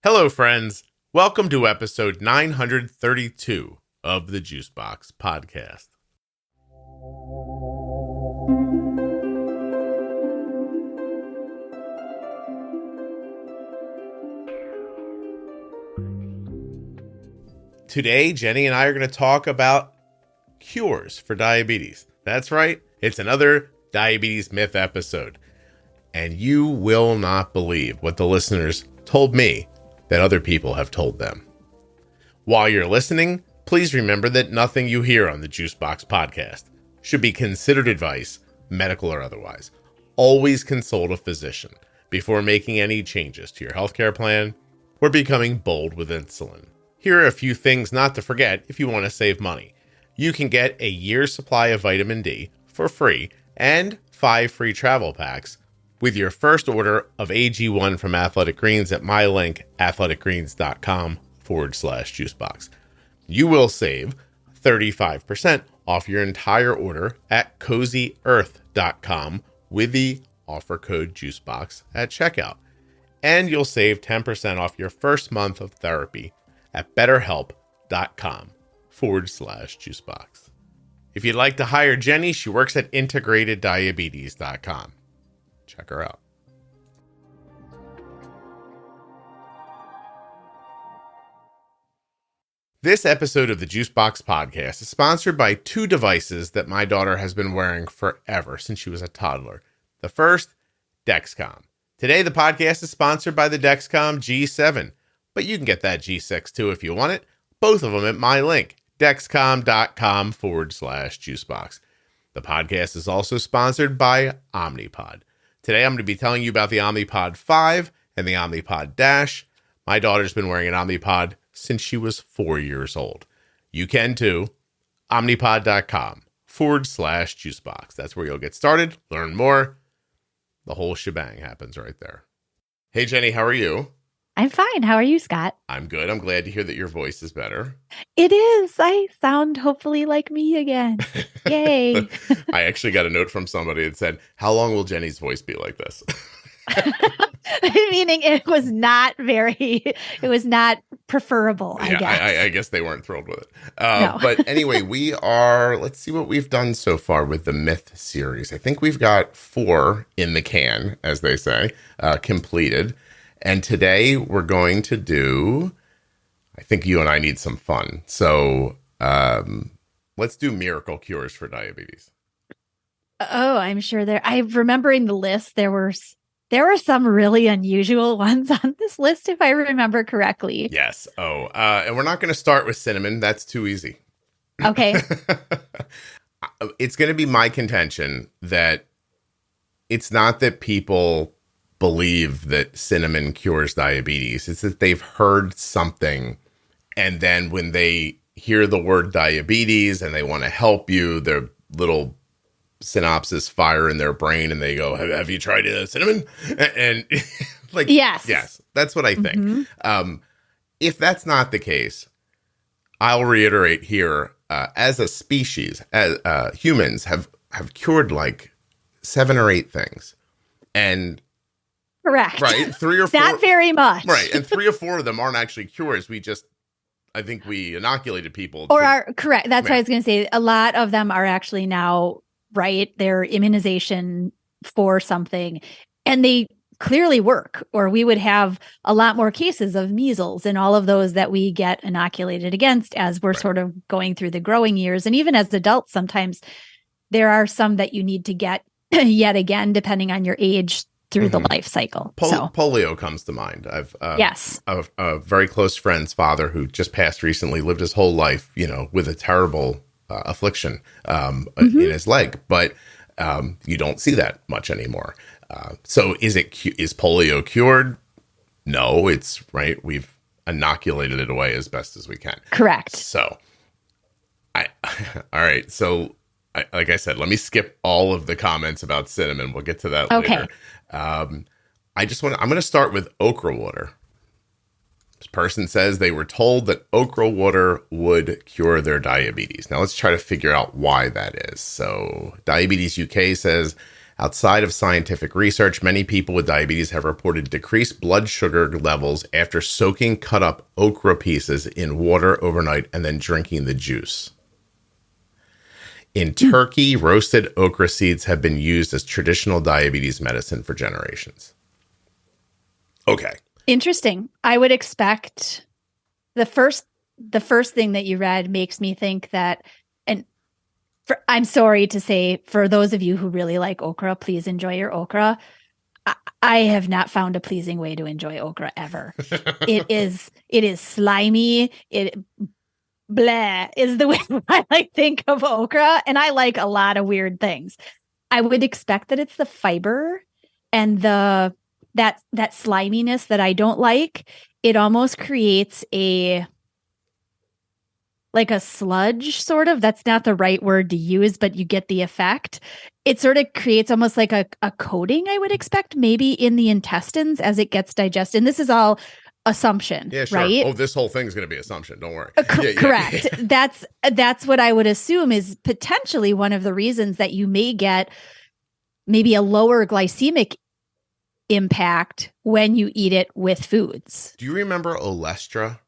Hello, friends. Welcome to episode 932 of the Juicebox Podcast. Today, Jenny and I are going to talk about cures for diabetes. That's right. It's another diabetes myth episode. And you will not believe what the listeners told me that other people have told them. While you're listening, please remember that nothing you hear on the Juicebox Podcast should be considered advice, medical or otherwise. Always consult a physician before making any changes to your healthcare plan or becoming bold with insulin. Here are a few things not to forget if you want to save money. You can get a year's supply of vitamin D for free and 5 free travel packs with your first order of AG1 from Athletic Greens at my link, athleticgreens.com/juicebox. You will save 35% off your entire order at cozyearth.com with the offer code juicebox at checkout. And you'll save 10% off your first month of therapy at betterhelp.com/juicebox. If you'd like to hire Jenny, she works at integrateddiabetes.com. Check her out. This episode of the Juicebox Podcast is sponsored by 2 devices that my daughter has been wearing forever since she was a toddler. The first, Dexcom. Today, the podcast is sponsored by the Dexcom G7, but you can get that G6 too if you want it. Both of them at my link, dexcom.com/juicebox. The podcast is also sponsored by Omnipod. Today, I'm going to be telling you about the Omnipod 5 and the Omnipod DASH. My daughter's been wearing an Omnipod since she was 4 years old. You can too. Omnipod.com/juicebox. That's where you'll get started, learn more. The whole shebang happens right there. Hey, Jenny, how are you? I'm fine. How are you, Scott? I'm good. I'm glad to hear that your voice is better. It is. I sound hopefully like me again. Yay. I actually got a note from somebody that said, how long will Jenny's voice be like this? Meaning it was not preferable, I guess. I guess they weren't thrilled with it. No. But anyway, let's see what we've done so far with the Myth series. I think we've got 4 in the can, as they say, completed. And today we're going to do, I think you and I need some fun. So let's do miracle cures for diabetes. Oh, I'm sure I'm remembering the list. There were some really unusual ones on this list, if I remember correctly. Yes. And we're not going to start with cinnamon. That's too easy. Okay. It's going to be my contention that it's not that people believe that cinnamon cures diabetes. It's that they've heard something, and then when they hear the word diabetes and they want to help you, their little synapses fire in their brain and they go, have you tried cinnamon? And like, yes, that's what I think. Mm-hmm. If that's not the case, I'll reiterate here, as a species, as humans have cured like 7 or 8 things. And correct. Right. 3 or 4. Not very much. Right. And 3 or 4 of them aren't actually cures. I think we inoculated people. Correct. That's what I was going to say. A lot of them are actually now, right, they're immunization for something, and they clearly work, or we would have a lot more cases of measles and all of those that we get inoculated against as we're sort of going through the growing years. And even as adults, sometimes there are some that you need to get yet again, depending on your age through the life cycle. Polio comes to mind. I've a very close friend's father who just passed recently, lived his whole life, with a terrible affliction in his leg, but you don't see that much anymore. So is polio cured? No, it's right. We've inoculated it away as best as we can. Correct. So all right. So like I said, let me skip all of the comments about cinnamon. We'll get to that later. I'm going to start with okra water. This person says they were told that okra water would cure their diabetes. Now let's try to figure out why that is. So Diabetes UK says, Outside of scientific research, many people with diabetes have reported decreased blood sugar levels after soaking cut up okra pieces in water overnight and then drinking the juice. In Turkey, roasted okra seeds have been used as traditional diabetes medicine for generations. Okay. Interesting. I would expect the first thing that you read makes me think that, and I'm sorry to say, for those of you who really like okra, please enjoy your okra. I have not found a pleasing way to enjoy okra ever. It is slimy. Blah is the way I think of okra, and I like a lot of weird things. I would expect that it's the fiber and that sliminess that I don't like. It almost creates a sludge, sort of. That's not the right word to use, but you get the effect. It sort of creates almost like a coating, I would expect, maybe in the intestines as it gets digested. And this is all assumption, yeah, sure. Right? Oh, this whole thing is going to be assumption. Don't worry. Correct. Yeah. That's what I would assume is potentially one of the reasons that you may get maybe a lower glycemic impact when you eat it with foods. Do you remember Olestra?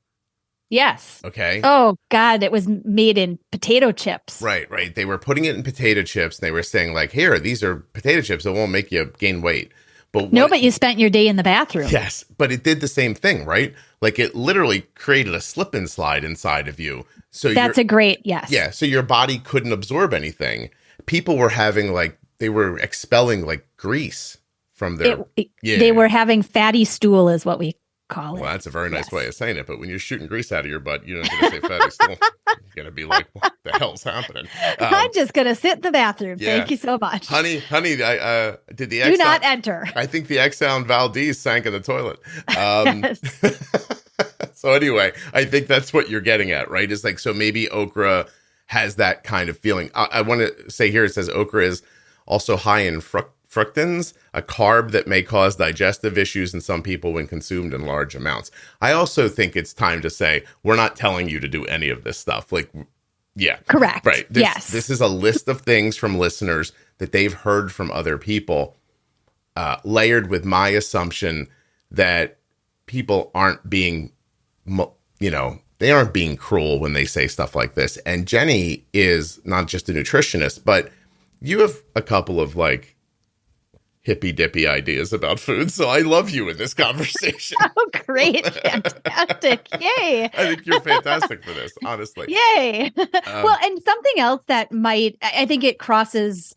Yes. Okay. Oh God, it was made in potato chips. Right. They were putting it in potato chips. And they were saying like, here, these are potato chips. It won't make you gain weight. But you spent your day in the bathroom. Yes, but it did the same thing, right? Like it literally created a slip and slide inside of you. So that's a great, yes. Yeah, so your body couldn't absorb anything. People were having they were expelling grease from their... They were having fatty stool is what we call it. Well, that's a very nice way of saying it, but when you're shooting grease out of your butt, you're not going to say fatty stool. You're going to be like, what the hell's happening? I'm just going to sit in the bathroom. Yeah. Thank you so much. Honey, I did the Do not enter. I think the Exxon Valdez sank in the toilet. So anyway, I think that's what you're getting at, right? It's so maybe okra has that kind of feeling. I want to say here, it says okra is also high in fructans, a carb that may cause digestive issues in some people when consumed in large amounts. I also think it's time to say, we're not telling you to do any of this stuff. Yeah. Correct. Right. Yes. This is a list of things from listeners that they've heard from other people, layered with my assumption that people aren't being, they aren't being cruel when they say stuff like this. And Jenny is not just a nutritionist, but you have a couple of hippy dippy ideas about food. So I love you in this conversation. Oh, great. Fantastic. Yay. I think you're fantastic for this, honestly. Yay. Well, and something else that I think it crosses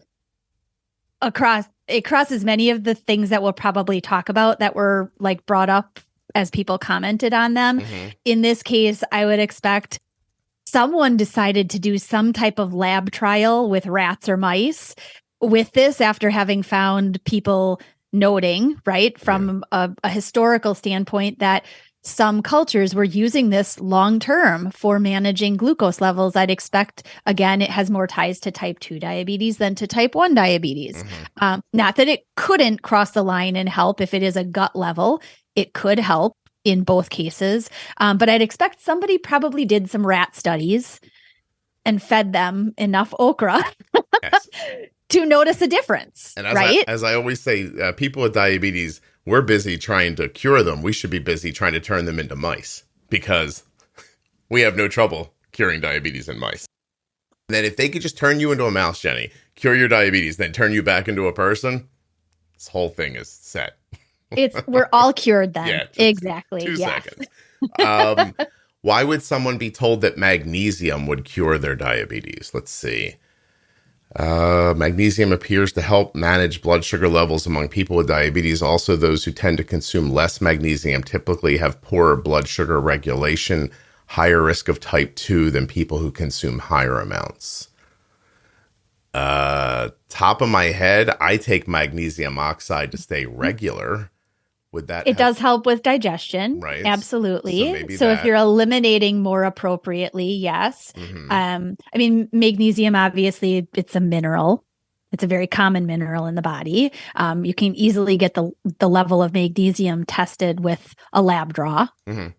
many of the things that we'll probably talk about that were brought up as people commented on them. Mm-hmm. In this case, I would expect someone decided to do some type of lab trial with rats or mice with this after having found people noting, right, from a historical standpoint, that some cultures were using this long-term for managing glucose levels. I'd expect, again, it has more ties to type 2 diabetes than to type 1 diabetes. Mm-hmm. Not that it couldn't cross the line and help if it is a gut level. It could help in both cases. But I'd expect somebody probably did some rat studies and fed them enough okra yes. to notice a difference, and right? As I always say, people with diabetes, we're busy trying to cure them. We should be busy trying to turn them into mice because we have no trouble curing diabetes in mice. And then if they could just turn you into a mouse, Jenny, cure your diabetes, then turn you back into a person, this whole thing is set. We're all cured then. Yeah, exactly. 2 yes. seconds. Why would someone be told that magnesium would cure their diabetes? Let's see. Magnesium appears to help manage blood sugar levels among people with diabetes. Also, those who tend to consume less magnesium typically have poorer blood sugar regulation, higher risk of type 2 than people who consume higher amounts. Top of my head, I take magnesium oxide to stay regular. Would that It does help with digestion. Right. Absolutely. So if you're eliminating more appropriately, yes. Mm-hmm. Magnesium, obviously, it's a mineral. It's a very common mineral in the body. You can easily get the level of magnesium tested with a lab draw. Mm-hmm.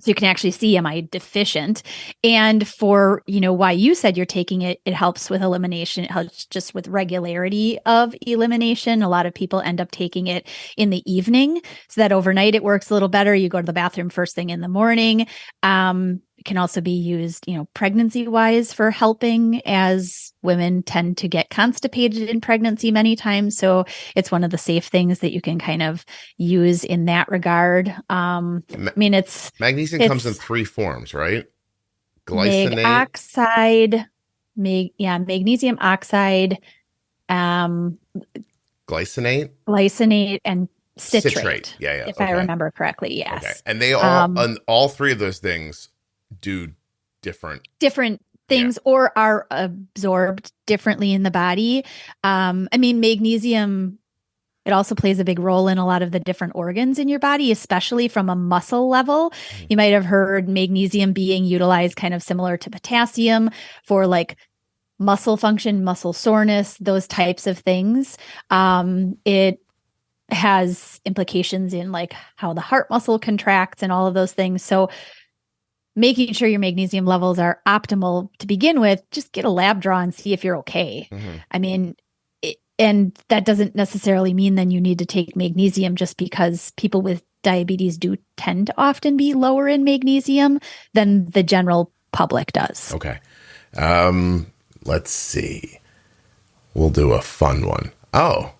So you can actually see, am I deficient? And for, why you said you're taking it, it helps with elimination. It helps just with regularity of elimination. A lot of people end up taking it in the evening so that overnight it works a little better. You go to the bathroom first thing in the morning. It can also be used, pregnancy wise for helping, as women tend to get constipated in pregnancy many times. So it's one of the safe things that you can kind of use in that regard. Magnesium comes in 3 forms, right? Glycinate, oxide, magnesium oxide, glycinate, and citrate. Yeah. If I remember correctly, yes. Okay. And they all 3 of those things do different things, or are absorbed differently in the body. Magnesium, it also plays a big role in a lot of the different organs in your body, especially from a muscle level. You might have heard magnesium being utilized kind of similar to potassium for like muscle function, muscle soreness, those types of things. It has implications in like how the heart muscle contracts and all of those things. So making sure your magnesium levels are optimal to begin with, just get a lab draw and see if you're okay. And that doesn't necessarily mean then you need to take magnesium, just because people with diabetes do tend to often be lower in magnesium than the general public does. Okay. Let's see. We'll do a fun one. Oh.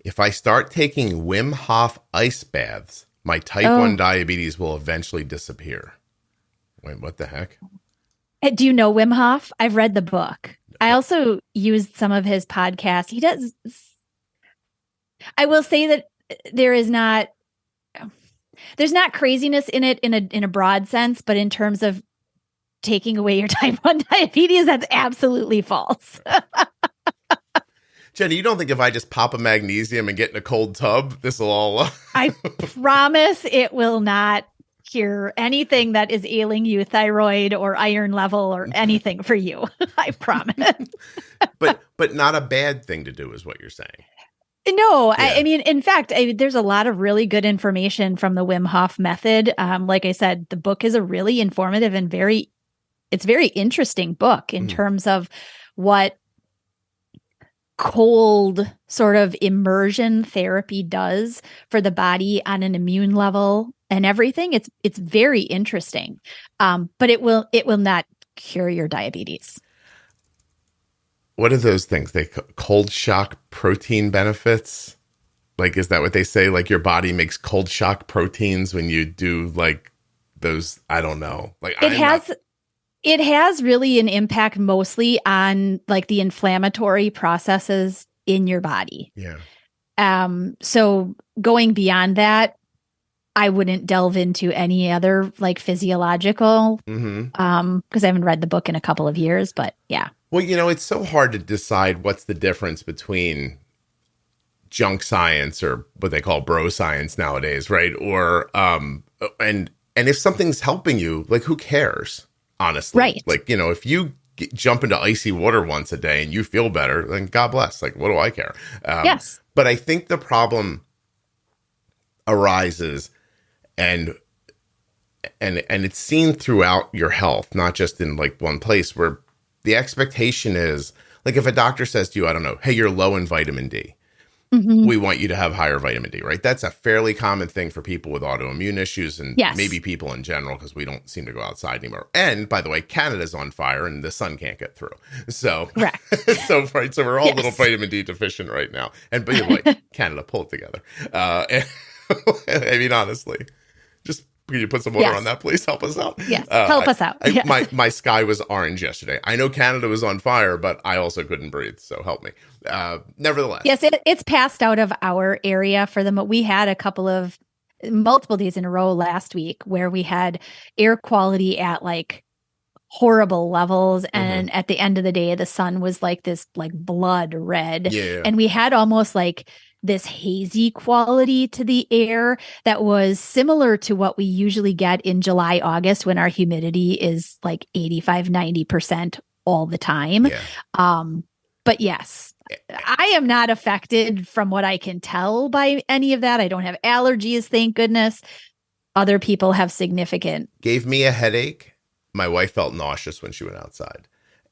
If I start taking Wim Hof ice baths, my type 1 diabetes will eventually disappear. Wait, what the heck? Do you know Wim Hof? I've read the book. I also used some of his podcasts. He does. I will say that there's not craziness in it in a broad sense, but in terms of taking away your type 1 diabetes, that's absolutely false. Jenny, you don't think if I just pop a magnesium and get in a cold tub, this will all... I promise it will not cure anything that is ailing you, thyroid or iron level or anything for you. I promise. but not a bad thing to do is what you're saying. No, yeah. In fact, there's a lot of really good information from the Wim Hof method. Like I said, the book is a really informative and very interesting book in terms of what cold sort of immersion therapy does for the body on an immune level and everything. It's very interesting. But it will not cure your diabetes. What are those things? They cold shock protein benefits? Like, is that what they say? Like, your body makes cold shock proteins when you do like those, I don't know. Like, it has really an impact mostly on like the inflammatory processes in your body. Yeah. So going beyond that, I wouldn't delve into any other like physiological, because I haven't read the book in a couple of years, but yeah. Well, it's so hard to decide what's the difference between junk science, or what they call bro science nowadays, right? Or, and if something's helping you, like, who cares? Honestly, right? Like, if you jump into icy water once a day and you feel better, then God bless. Like, what do I care? Yes. But I think the problem arises, and it's seen throughout your health, not just in like one place, where the expectation is like, if a doctor says to you, I don't know, hey, you're low in vitamin D. We want you to have higher vitamin D, right? That's a fairly common thing for people with autoimmune issues, and maybe people in general, because we don't seem to go outside anymore. And by the way, Canada's on fire and the sun can't get through. So, so we're all a little vitamin D deficient right now. And by the way, Canada, pull it together. Honestly, just can you put some water on that, please? Help us out. Yes, help us out. My sky was orange yesterday. I know Canada was on fire, but I also couldn't breathe. So help me. Nevertheless. Yes, it's passed out of our area for them. We had multiple days in a row last week where we had air quality at like horrible levels. And at the end of the day, the sun was like this like blood red. Yeah. And we had almost like this hazy quality to the air that was similar to what we usually get in July, August, when our humidity is like 85-90% all the time. Yeah. But yes, I am not affected from what I can tell by any of that. I don't have allergies, thank goodness. other people have significant. Gave me a headache. My wife felt nauseous when she went outside.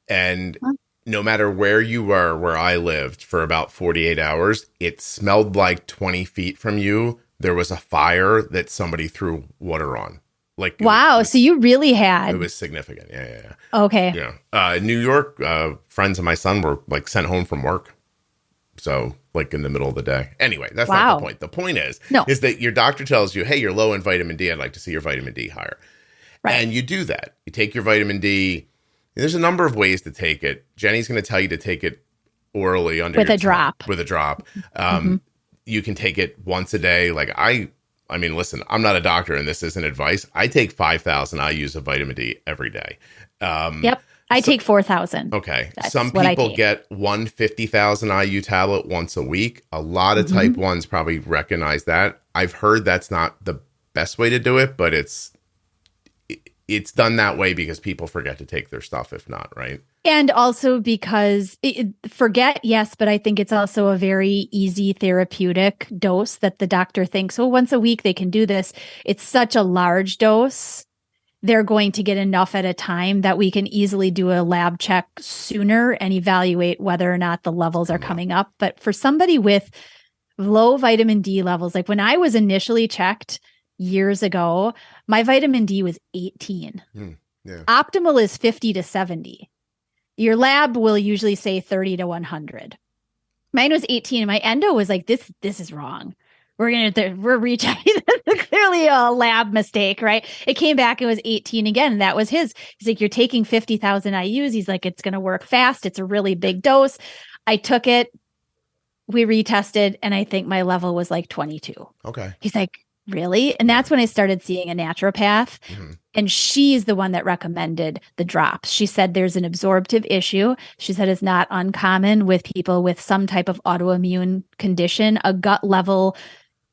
And no matter where you were, where I lived for about 48 hours, it smelled like 20 feet from you. There was a fire that somebody threw water on. Like, wow. So you really had. It was significant. Yeah. Okay. Yeah. New York, friends of my son were like sent home from work. So like in the middle of the day. Anyway, that's not the point. The point is that your doctor tells you, hey, you're low in vitamin D. I'd like to see your vitamin D higher. Right. And you do that. You take your vitamin D. There's a number of ways to take it. Jenny's going to tell you to take it orally with a drop. With a drop. You can take it once a day. Like I mean, listen, I'm not a doctor and this isn't advice. I take 5,000 IUs of vitamin D every day. Yep. I take 4,000. Okay. Some people get one 50,000 IU tablet once a week. A lot of type 1s probably recognize that. I've heard that's not the best way to do it, but it's done that way because people forget to take their stuff if not, right? And also because forget, yes, but I think it's also a very easy therapeutic dose that the doctor thinks, well, once a week they can do this. It's such a large dose. They're going to get enough at a time that we can easily do a lab check sooner and evaluate whether or not the levels are coming up. But for somebody with low vitamin D levels, like when I was initially checked years ago, my vitamin D was 18. Optimal is 50 to 70. Your lab will usually say 30 to 100. Mine was 18 and my endo was like, this is wrong. We're rechecking. Clearly a lab mistake, right? It came back, it was 18 again. And that was his. He's like, you're taking 50,000 IUs. He's like, it's going to work fast. It's a really big dose. I took it. We retested. And I think my level was like 22. Okay. He's like, really? And that's when I started seeing a naturopath. And she's the one that recommended the drops. She said there's an absorptive issue. She said it's not uncommon with people with some type of autoimmune condition, a gut level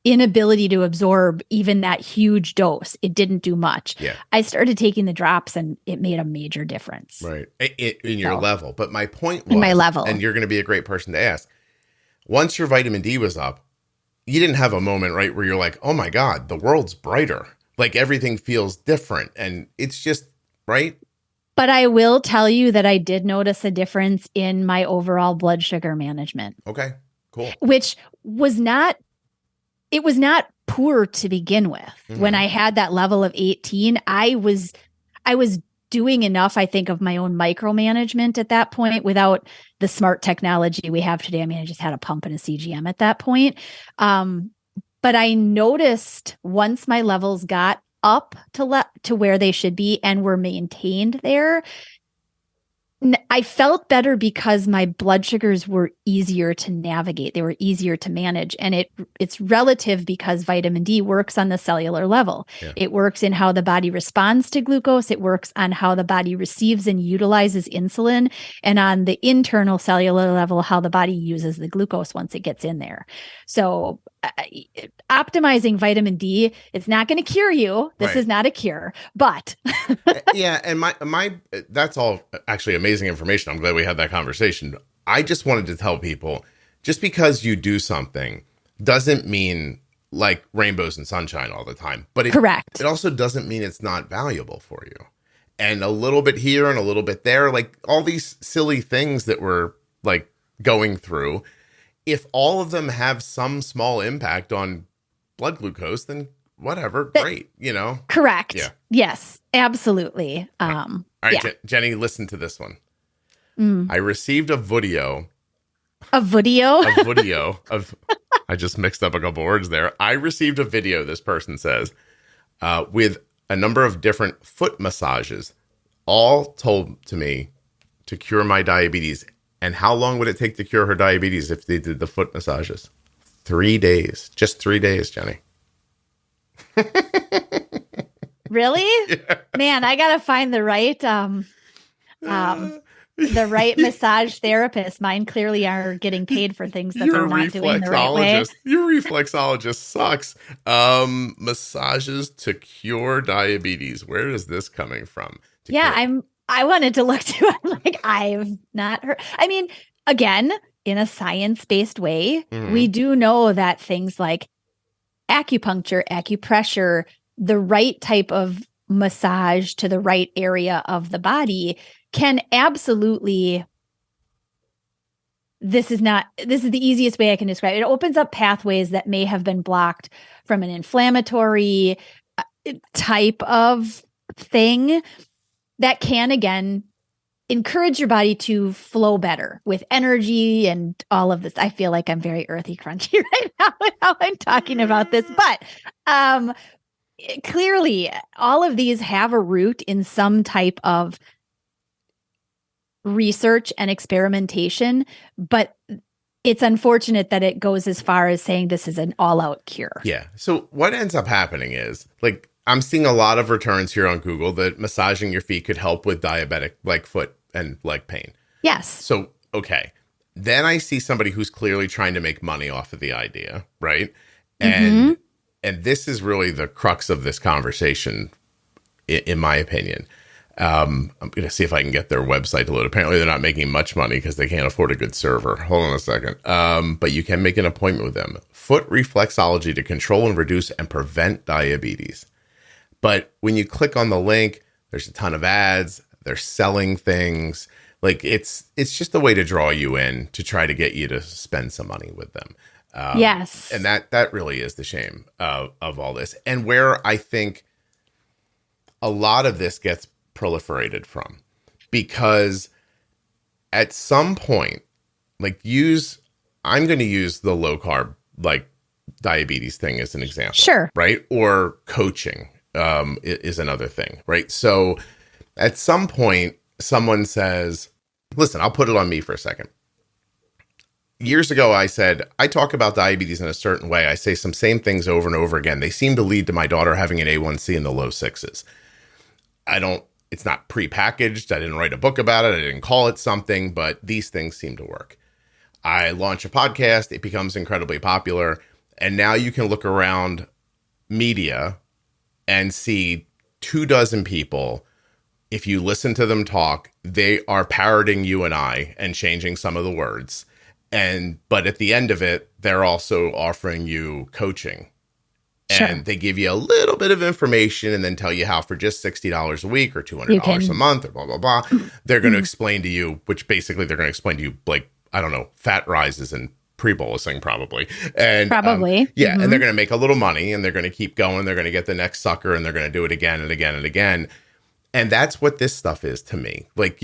inability to absorb even that huge dose. It didn't do much. Yeah. I started taking the drops and it made a major difference. Right. In your level. But my point was, in my level, and you're going to be a great person to ask, once your vitamin D was up, you didn't have a moment, right, where you're like, oh my God, the world's brighter. Like everything feels different. And it's just, right? But I will tell you that I did notice a difference in my overall blood sugar management. Okay, cool. Which was not poor to begin with. When I had that level of 18, I was doing enough, I think, of my own micromanagement at that point without the smart technology we have today. I mean, I just had a pump and a CGM at that point. But I noticed once my levels got up to where they should be and were maintained there, I felt better because my blood sugars were easier to navigate. They were easier to manage. And it's relative because vitamin D works on the cellular level. Yeah. It works in how the body responds to glucose. It works on how the body receives and utilizes insulin. And on the internal cellular level, how the body uses the glucose once it gets in there. So optimizing vitamin D, it's not going to cure you. This is not a cure, but yeah. And my that's all actually amazing information. I'm glad we had that conversation. I just wanted to tell people, just because you do something doesn't mean like rainbows and sunshine all the time, but correct. It also doesn't mean it's not valuable for you. And a little bit here and a little bit there, like all these silly things that we're like going through, if all of them have some small impact on blood glucose, then whatever, great, you know? Correct. Yeah. Yes, absolutely. All right, Jenny, listen to this one. I received a video. A video? A video of, I just mixed up a couple words there. I received a video, this person says, with a number of different foot massages, all told to me to cure my diabetes. And how long would it take to cure her diabetes if they did the foot massages? 3 days. Just 3 days, Jenny. Really? Yeah. Man, I gotta find the right massage therapist. Mine clearly are getting paid for things that they're not doing the right way. Your reflexologist sucks. Massages to cure diabetes. Where is this coming from? I wanted to look to it. Like, I've not heard. I mean, again, in a science-based way, we do know that things like acupuncture, acupressure, the right type of massage to the right area of the body can absolutely, this is the easiest way I can describe it. It opens up pathways that may have been blocked from an inflammatory type of thing that can, again, encourage your body to flow better with energy and all of this. I feel like I'm very earthy crunchy right now with how I'm talking about this, but clearly all of these have a root in some type of research and experimentation, but it's unfortunate that it goes as far as saying this is an all-out cure. Yeah. So what ends up happening is, like, I'm seeing a lot of returns here on Google that massaging your feet could help with diabetic, like, foot and leg pain. Yes. So, okay. Then I see somebody who's clearly trying to make money off of the idea, right? And this is really the crux of this conversation, in my opinion. I'm going to see if I can get their website to load. Apparently, they're not making much money because they can't afford a good server. Hold on a second. But you can make an appointment with them. Foot reflexology to control and reduce and prevent diabetes. But when you click on the link, there's a ton of ads. They're selling things. Like, it's just a way to draw you in to try to get you to spend some money with them. Yes. And that really is the shame of all this. And where I think a lot of this gets proliferated from, because at some point, like, I'm going to use the low carb, like, diabetes thing as an example. Sure. Right. Or coaching is another thing. Right. So at some point, someone says, listen, I'll put it on me for a second. Years ago, I said, I talk about diabetes in a certain way. I say some same things over and over again. They seem to lead to my daughter having an A1C in the low sixes. It's not prepackaged. I didn't write a book about it. I didn't call it something, but these things seem to work. I launch a podcast. It becomes incredibly popular. And now you can look around media and see 24 people. If you listen to them talk, they are parroting you and I and changing some of the words. But at the end of it, they're also offering you coaching. Sure. And they give you a little bit of information and then tell you how for just $60 a week or $200 a month or blah, blah, blah, they're going to explain to you, which basically they're going to explain to you, like, I don't know, fat rises and pre-bolusing probably. And probably. And they're going to make a little money and they're going to keep going. They're going to get the next sucker and they're going to do it again and again and again. And that's what this stuff is to me. Like,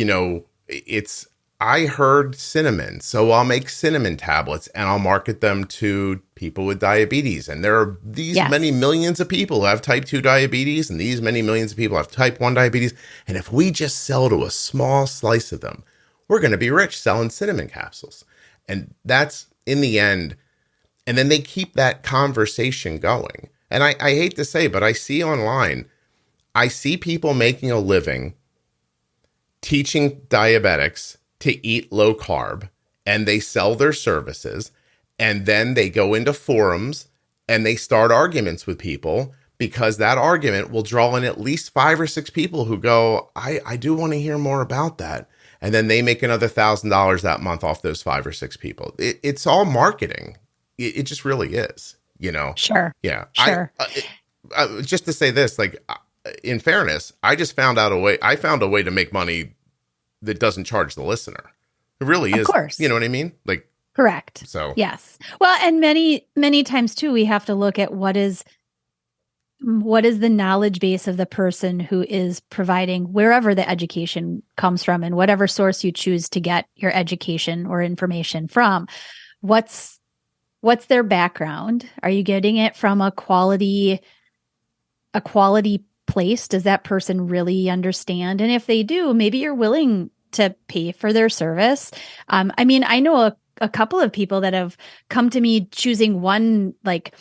I heard cinnamon, so I'll make cinnamon tablets and I'll market them to people with diabetes. And there are these many millions of people who have type 2 diabetes and these many millions of people have type 1 diabetes. And if we just sell to a small slice of them, we're going to be rich selling cinnamon capsules. And that's in the end. And then they keep that conversation going. And I hate to say, but I see online, I see people making a living teaching diabetics to eat low carb, and they sell their services, and then they go into forums and they start arguments with people, because that argument will draw in at least 5 or 6 people who go, I do want to hear more about that. And then they make another $1,000 that month off those 5 or 6 people. It's all marketing. It just really is, Sure. Yeah. Sure. Just to say this, like, in fairness, I found a way to make money that doesn't charge the listener. It really is. Of course. You know what I mean? Like, correct. So, yes. Well, and many, many times too, we have to look at what is the knowledge base of the person who is providing wherever the education comes from and whatever source you choose to get your education or information from. What's their background? Are you getting it from a quality place? Does that person really understand? And if they do, maybe you're willing to pay for their service. I know a couple of people that have come to me choosing one, like,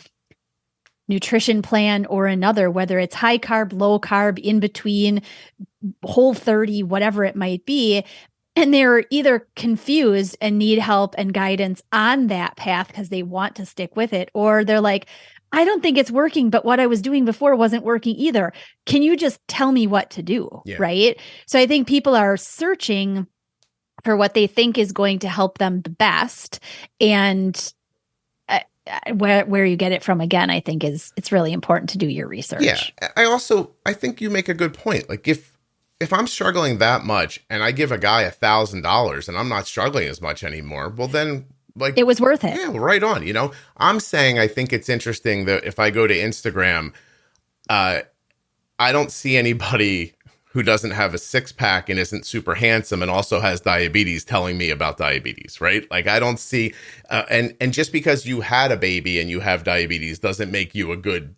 nutrition plan or another, whether it's high carb, low carb, in between, Whole30, whatever it might be. And they're either confused and need help and guidance on that path because they want to stick with it, or they're like, I don't think it's working, but what I was doing before wasn't working either. Can you just tell me what to do? Yeah. Right? So I think people are searching for what they think is going to help them the best. And where you get it from, again, I think it's really important to do your research. Yeah. I think you make a good point. Like if I'm struggling that much and I give a guy $1,000 and I'm not struggling as much anymore, well then, like, it was worth it. Yeah, right on. I'm saying I think it's interesting that if I go to Instagram, I don't see anybody who doesn't have a six-pack and isn't super handsome and also has diabetes telling me about diabetes, right? Like, I don't see, and just because you had a baby and you have diabetes doesn't make you a good,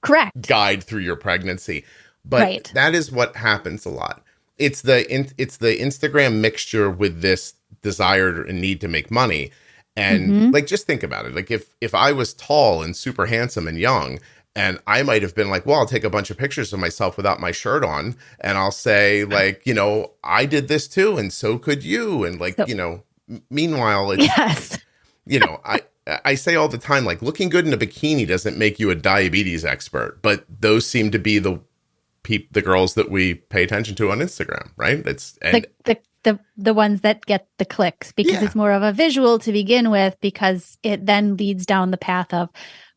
correct guide through your pregnancy. But That is what happens a lot. It's the Instagram mixture with this desire and need to make money. And like, just think about it. Like if I was tall and super handsome and young, and I might have been like, well, I'll take a bunch of pictures of myself without my shirt on. And I'll say like, I did this too. And so could you. And like, meanwhile, it's, yes. I say all the time, like, looking good in a bikini doesn't make you a diabetes expert, but those seem to be the girls that we pay attention to on Instagram, right? The ones that get the clicks because it's more of a visual to begin with, because it then leads down the path of,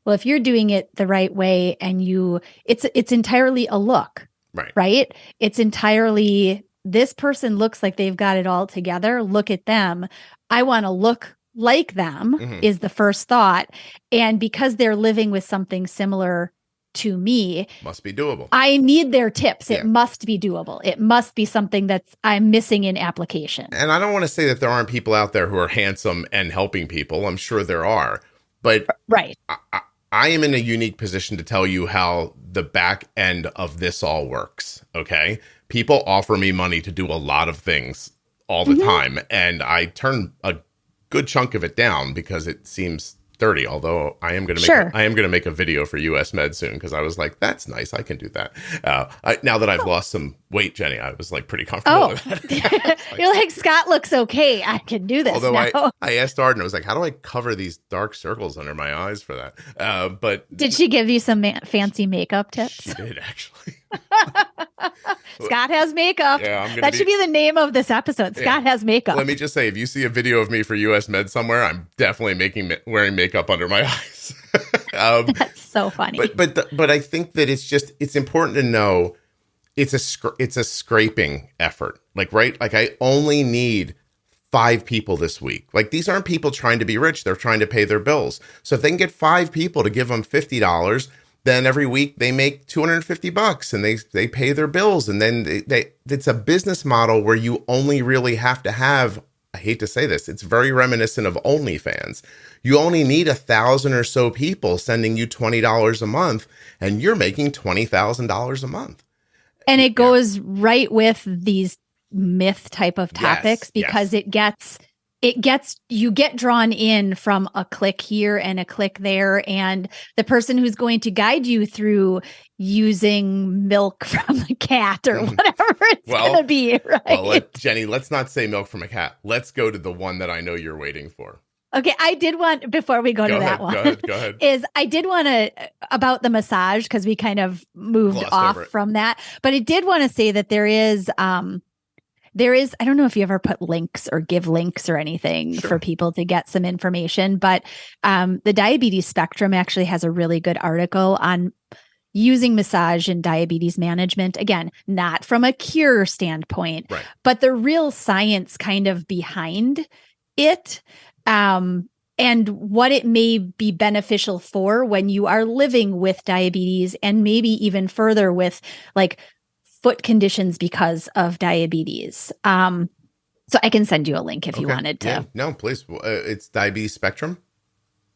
well, if you're doing it the right way and it's entirely a look, right? It's entirely, this person looks like they've got it all together. Look at them. I want to look like them is the first thought. And because they're living with something similar to me, must be doable. I need their tips. It must be doable. It must be something that I'm missing in application. And I don't want to say that there aren't people out there who are handsome and helping people. I'm sure there are. But I am in a unique position to tell you how the back end of this all works. Okay. People offer me money to do a lot of things all the time. And I turn a good chunk of it down because it seems dirty, although I am going to make a video for US Med soon, because I was like, that's nice, I can do that. Now that I've lost some weight, Jenny, I was like pretty comfortable with that. You're like, Scott looks okay, I can do this. Although now. I asked Arden, I was like, how do I cover these dark circles under my eyes for that? But did she give you some fancy makeup tips? She did, actually. Scott has makeup. Yeah, that should be the name of this episode. Scott has makeup. Let me just say, if you see a video of me for US Med somewhere, I'm definitely wearing makeup under my eyes. That's so funny. But I think that it's important to know it's a scraping effort. Like, right? Like, I only need 5 people this week. Like, these aren't people trying to be rich. They're trying to pay their bills. So if they can get 5 people to give them $50, then every week they make $250 and they pay their bills. And then it's a business model where you only really have to have, I hate to say this, it's very reminiscent of OnlyFans. You only need 1,000 or so people sending you $20 a month, and you're making $20,000 a month. And it goes right with these myth type of topics, because it gets you get drawn in from a click here and a click there, and the person who's going to guide you through using milk from the cat or whatever it's going to be, right? Well, Jenny, let's not say milk from a cat. Let's go to the one that I know you're waiting for. Okay, I did want, before we go to that one, go ahead. is I did want to, about the massage, because we kind of moved off from that, but I did want to say that there is, I don't know if you ever put links or give links or anything for people to get some information, but the Diabetes Spectrum actually has a really good article on using massage in diabetes management. Again, not from a cure standpoint, but the real science kind of behind it. And what it may be beneficial for when you are living with diabetes, and maybe even further with like foot conditions because of diabetes. So I can send you a link if you wanted to. Yeah. No, please. It's Diabetes Spectrum?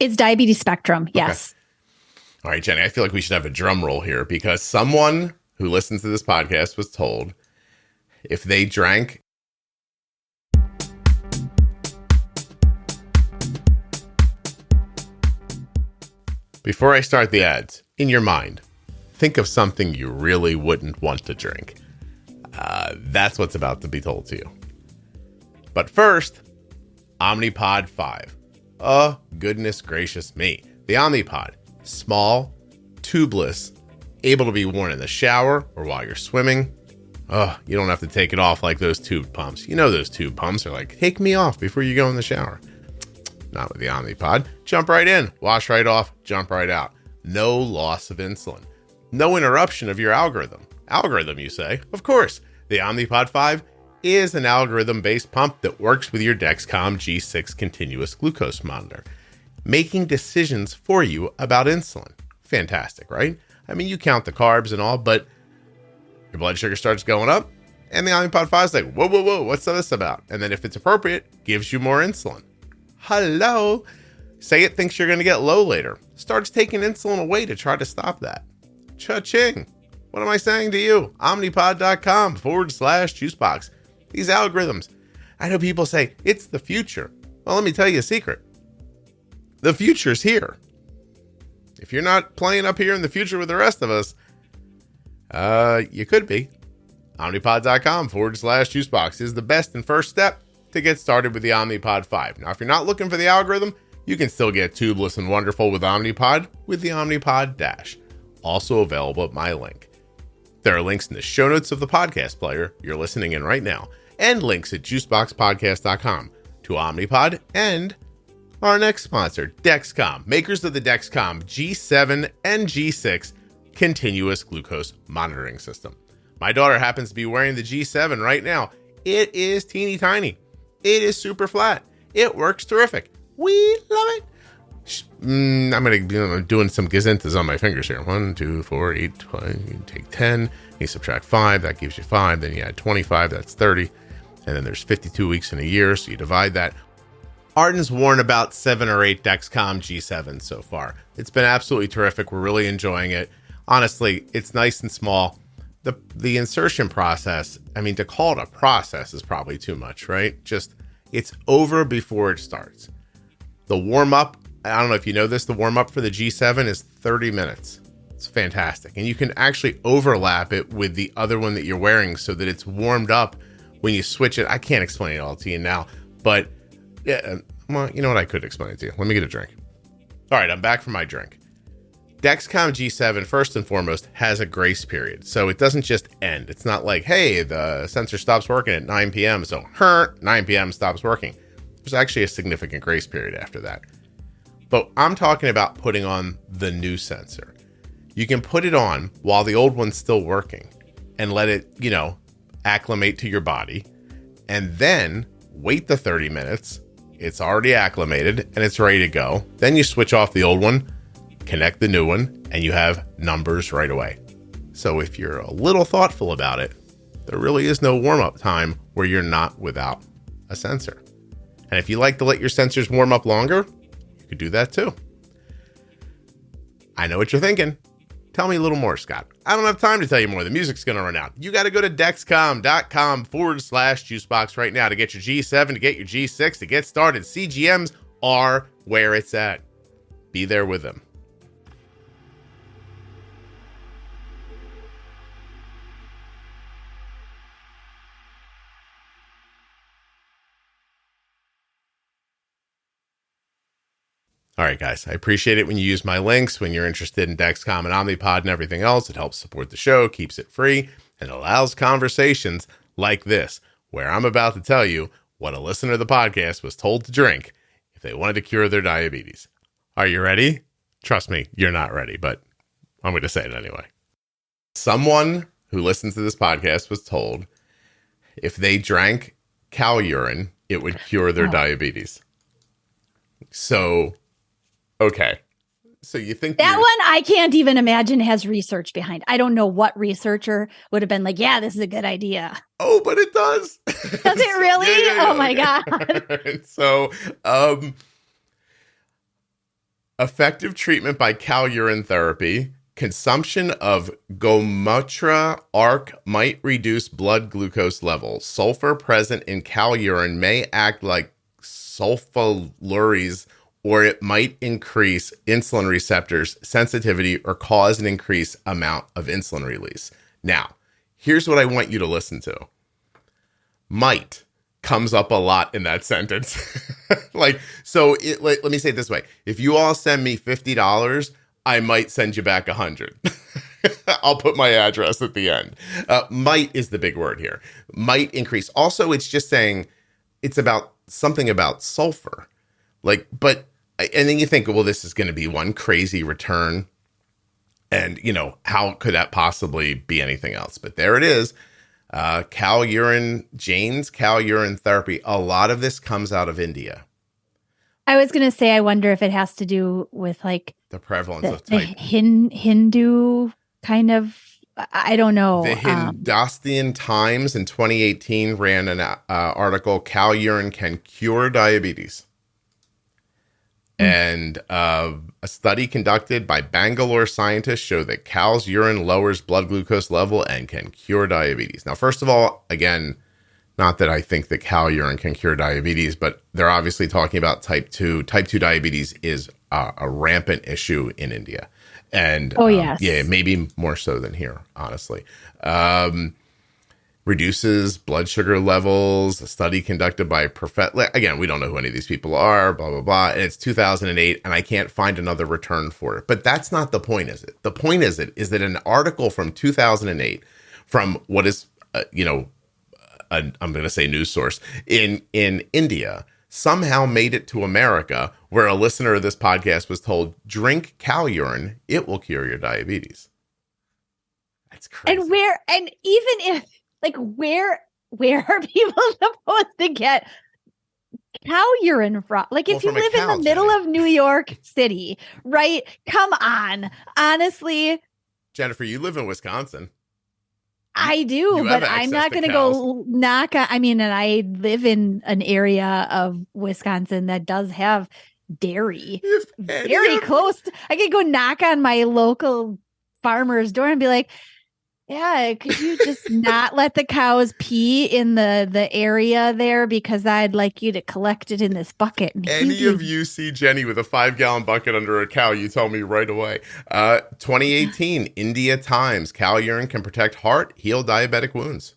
It's Diabetes Spectrum, yes. All right, Jenny, I feel like we should have a drum roll here, because someone who listens to this podcast was told if they drank Before I start the ads, in your mind, think of something you really wouldn't want to drink. That's what's about to be told to you. But first, Omnipod 5. Oh, goodness gracious me. The Omnipod. Small, tubeless, able to be worn in the shower or while you're swimming. Oh, you don't have to take it off like those tube pumps. You know those tube pumps are like, take me off before you go in the shower. Not with the Omnipod. Jump right in, wash right off, jump right out. No loss of insulin. No interruption of your algorithm. Algorithm, you say? Of course. The Omnipod 5 is an algorithm-based pump that works with your Dexcom G6 continuous glucose monitor, making decisions for you about insulin. Fantastic, right? I mean, you count the carbs and all, but your blood sugar starts going up, and the Omnipod 5 is like, whoa, whoa, whoa, what's this about? And then if it's appropriate, gives you more insulin. Hello? Say it thinks you're going to get low later. Starts taking insulin away to try to stop that. Cha-ching. What am I saying to you? Omnipod.com/juicebox. These algorithms. I know people say, it's the future. Well, let me tell you a secret. The future's here. If you're not playing up here in the future with the rest of us, you could be. Omnipod.com/juicebox is the best and first step to get started with the Omnipod 5. Now, if you're not looking for the algorithm, you can still get tubeless and wonderful with Omnipod with the Omnipod DASH, also available at my link. There are links in the show notes of the podcast player you're listening in right now, and links at juiceboxpodcast.com to Omnipod and our next sponsor, Dexcom, makers of the Dexcom G7 and G6 continuous glucose monitoring system. My daughter happens to be wearing the G7 right now. It is teeny tiny. It is super flat. It works terrific. We love it. I'm doing some gazintas on my fingers here. 1, 2, 4, 8, 20. You take 10, you subtract 5, that gives you 5. Then you add 25, that's 30. And then there's 52 weeks in a year, so you divide that. Arden's worn about 7 or 8 Dexcom G7s so far. It's been absolutely terrific. We're really enjoying it. Honestly, it's nice and small. The insertion process, I mean, to call it a process is probably too much, right? Just, it's over before it starts. The warm-up, I don't know if you know this, the warm-up for the G7 is 30 minutes. It's fantastic. And you can actually overlap it with the other one that you're wearing so that it's warmed up when you switch it. I can't explain it all to you now, but yeah, well, you know what? I could explain it to you. Let me get a drink. All right, I'm back from my drink. Dexcom G7, first and foremost, has a grace period. So it doesn't just end. It's not like, hey, the sensor stops working at 9 p.m. So 9 p.m. stops working. There's actually a significant grace period after that. But I'm talking about putting on the new sensor. You can put it on while the old one's still working and let it, acclimate to your body. And then wait the 30 minutes. It's already acclimated and it's ready to go. Then you switch off the old one, connect the new one, and you have numbers right away. So if you're a little thoughtful about it, there really is no warm-up time where you're not without a sensor. And if you like to let your sensors warm up longer, you could do that too. I know what you're thinking. Tell me a little more, Scott. I don't have time to tell you more. The music's going to run out. You got to go to Dexcom.com/juicebox right now to get your G7, to get your G6, to get started. CGMs are where it's at. Be there with them. All right, guys, I appreciate it when you use my links, when you're interested in Dexcom and Omnipod and everything else. It helps support the show, keeps it free, and allows conversations like this, where I'm about to tell you what a listener of the podcast was told to drink if they wanted to cure their diabetes. Are you ready? Trust me, you're not ready, but I'm going to say it anyway. Someone who listens to this podcast was told if they drank cow urine, it would cure their diabetes. So... okay. So you think that one I can't even imagine has research behind. I don't know what researcher would have been like, yeah, this is a good idea. Oh, but it does. Does it really? Yeah. Oh my God. So, effective treatment by cow urine therapy. Consumption of Gomutra ARC might reduce blood glucose levels. Sulfur present in cow urine may act like sulfonylureas, or it might increase insulin receptors sensitivity or cause an increased amount of insulin release. Now, here's what I want you to listen to. Might comes up a lot in that sentence. Let me say it this way. If you all send me $50, I might send you back 100. I'll put my address at the end. Might is the big word here. Might increase. Also, it's just saying it's about something about sulfur. And then you think, well, this is going to be one crazy return. And, how could that possibly be anything else? But there it is. Jane's cow urine therapy. A lot of this comes out of India. I was going to say, I wonder if it has to do with like the prevalence of type. The Hindu kind of, I don't know. The Hindustan Times in 2018 ran an article, Cow Urine Can Cure Diabetes. And a study conducted by Bangalore scientists showed that cow's urine lowers blood glucose level and can cure diabetes. Now, first of all, again, not that I think that cow urine can cure diabetes, but they're obviously talking about type 2. Type 2 diabetes is a rampant issue in India. And yes. Yeah, maybe more so than here, honestly. Reduces blood sugar levels, a study conducted by again, we don't know who any of these people are, blah, blah, blah. And it's 2008, and I can't find another return for it. But that's not the point, is it? The point is that an article from 2008 from what is, I'm going to say news source in India somehow made it to America, where a listener of this podcast was told, drink cow urine, it will cure your diabetes. That's crazy. And even if, like, where are people supposed to get cow urine from? Like, if you live in the middle of New York City, right? Come on. Honestly. Jennifer, you live in Wisconsin. I do, but I'm not going to go knock on. I mean, and I live in an area of Wisconsin that does have dairy. Very close. I could go knock on my local farmer's door and be like, yeah, could you just not let the cows pee in the area there, because I'd like you to collect it in this bucket. Any of you see Jenny with a 5-gallon bucket under a cow, you tell me right away. 2018, India Times, cow urine can protect heart, heal diabetic wounds.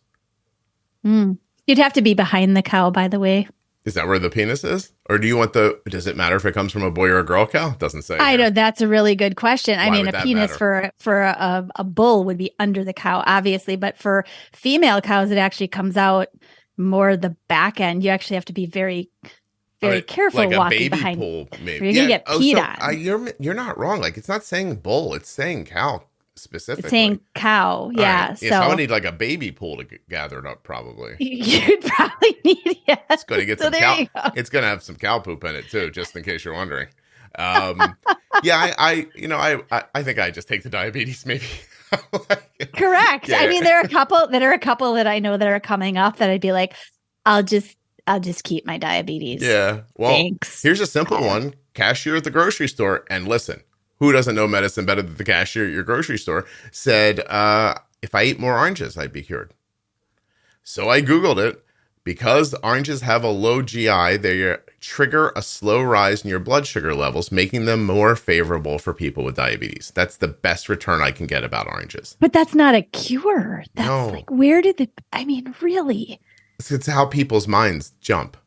You'd have to be behind the cow, by the way. Is that where the penis is? Or does it matter if it comes from a boy or a girl cow? It doesn't say. I know, that's a really good question. I mean, a penis matter? for a bull would be under the cow, obviously. But for female cows, it actually comes out more the back end. You actually have to be very, very careful like walking a baby behind. Pool, maybe. You're going to get peed on. You're not wrong. Like, it's not saying bull. It's saying cow specifically. It's saying cow, yeah. Right. So I would need like a baby pool to gather it up, probably. You'd probably need, yes. It's going to get some cow. It's going to have some cow poop in it too, just in case you're wondering. Yeah, I think I just take the diabetes, maybe. Correct. Yeah. I mean, there are a couple that I know that are coming up that I'd be like, I'll just keep my diabetes. Yeah. Well, thanks. Here's a simple one: cashier at the grocery store. And listen, who doesn't know medicine better than the cashier at your grocery store? Said, if I ate more oranges, I'd be cured. So I Googled it. Because oranges have a low GI, they trigger a slow rise in your blood sugar levels, making them more favorable for people with diabetes. That's the best return I can get about oranges. But that's not a cure. That's like, really? It's how people's minds jump.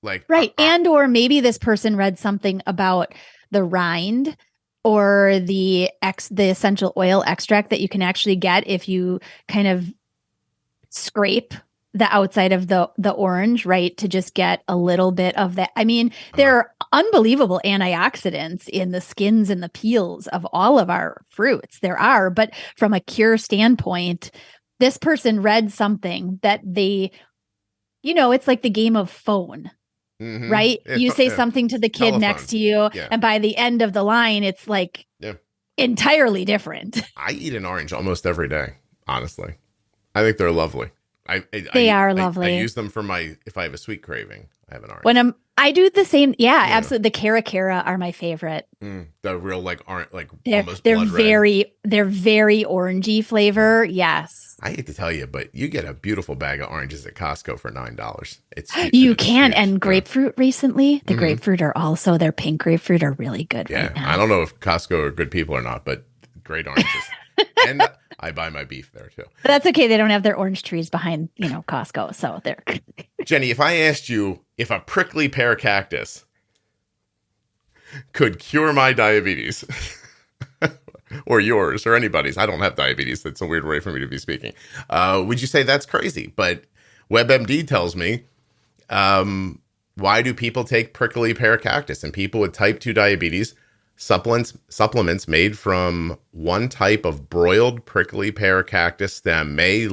Like, right. And or maybe this person read something about the rind or the essential oil extract that you can actually get if you kind of scrape the outside of the orange, right, to just get a little bit of that. I mean, there are unbelievable antioxidants in the skins and the peels of all of our fruits. There are, but from a cure standpoint, this person read something that it's like the game of phone, right? You say something to the kid telephone next to you, and by the end of the line, it's like entirely different. I eat an orange almost every day, honestly. I think they're lovely. They are lovely. I use them for if I have a sweet craving, I have an orange. I do the same. Yeah, absolutely. The Cara are my favorite. The real orange, they're almost blood very orangey flavor. Yes. I hate to tell you, but you get a beautiful bag of oranges at Costco for $9. You can, and grapefruit recently. The grapefruit their pink grapefruit are really good. Yeah, right now. I don't know if Costco are good people or not, but great oranges. And I buy my beef there too. But that's okay. They don't have their orange trees behind, Costco. So they're Jenny, if I asked you if a prickly pear cactus could cure my diabetes or yours or anybody's, I don't have diabetes. That's a weird way for me to be speaking. Would you say that's crazy? But WebMD tells me Why do people take prickly pear cactus? And people with type 2 diabetes, supplements made from one type of broiled prickly pear cactus stem may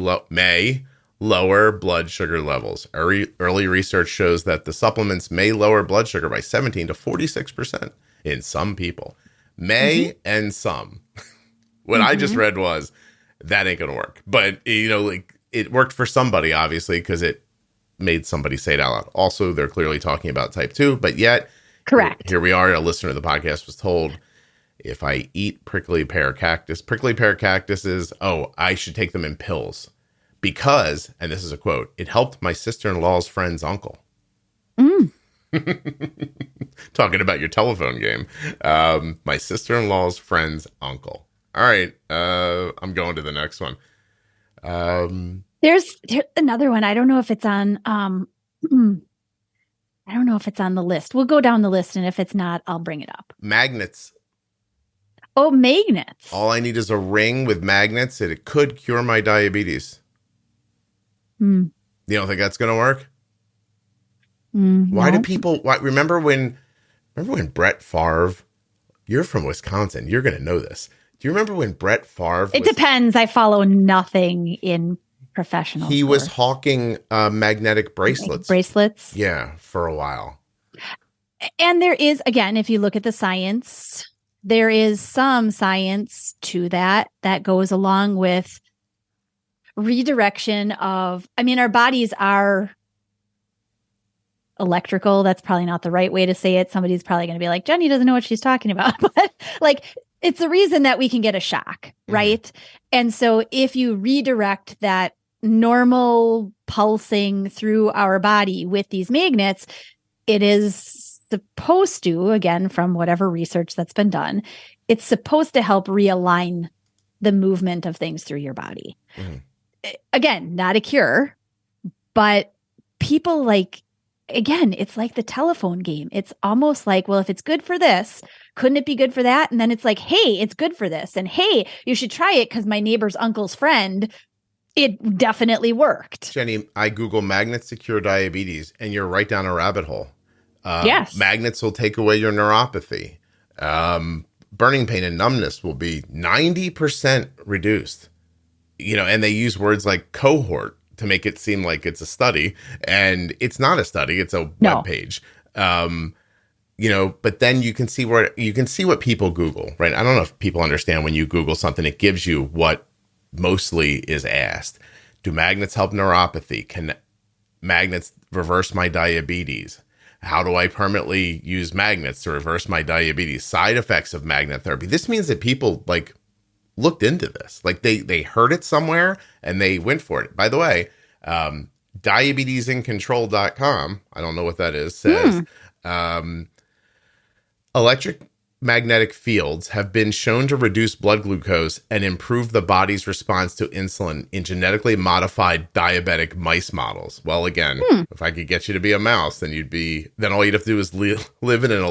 lower blood sugar levels. Early research shows that the supplements may lower blood sugar by 17 to 46% in some people. And some. What I just read was, that ain't gonna work. But, like, it worked for somebody, obviously, because it made somebody say it out loud. Also, they're clearly talking about type 2, but yet, correct. Here we are. A listener of the podcast was told, if I eat prickly pear cactuses, I should take them in pills because, and this is a quote, it helped my sister-in-law's friend's uncle. Talking about your telephone game. My sister-in-law's friend's uncle. All right. I'm going to the next one. There's another one. I don't know if it's on, I don't know if it's on the list. We'll go down the list, and if it's not, I'll bring it up. Magnets. Oh, magnets. All I need is a ring with magnets, and it could cure my diabetes. You don't think that's going to work? Why do people, remember when Brett Favre, you're from Wisconsin, you're going to know this. Do you remember when Brett Favre? It depends. I follow nothing in professional. He was hawking magnetic bracelets. Yeah, for a while. And there is, again, if you look at the science, there is some science to that goes along with redirection of, our bodies are electrical. That's probably not the right way to say it. Somebody's probably going to be like, Jenny doesn't know what she's talking about. But like, it's the reason that we can get a shock, right? And so if you redirect that normal pulsing through our body with these magnets, it is supposed to, again, from whatever research that's been done, it's supposed to help realign the movement of things through your body. Again, not a cure, but people again, it's like the telephone game. It's almost like, well, if it's good for this, couldn't it be good for that? And then it's like, hey, it's good for this. And hey, you should try it because my neighbor's uncle's friend, it definitely worked. Jenny, I Google magnets to cure diabetes, and you're right down a rabbit hole. Yes. Magnets will take away your neuropathy. Burning pain and numbness will be 90% reduced. And they use words like cohort to make it seem like it's a study, and it's not a study. It's a web page. But then you can see what people Google, right? I don't know if people understand when you Google something, it gives you what mostly is asked. Do magnets help neuropathy? Can magnets reverse my diabetes? How do I permanently use magnets to reverse my diabetes? Side effects of magnet therapy. This means that people looked into this. They heard it somewhere and they went for it. By the way, diabetesincontrol.com, I don't know what that is, says electromagnetic fields have been shown to reduce blood glucose and improve the body's response to insulin in genetically modified diabetic mice models. Well, again, if I could get you to be a mouse, then all you'd have to do is live in an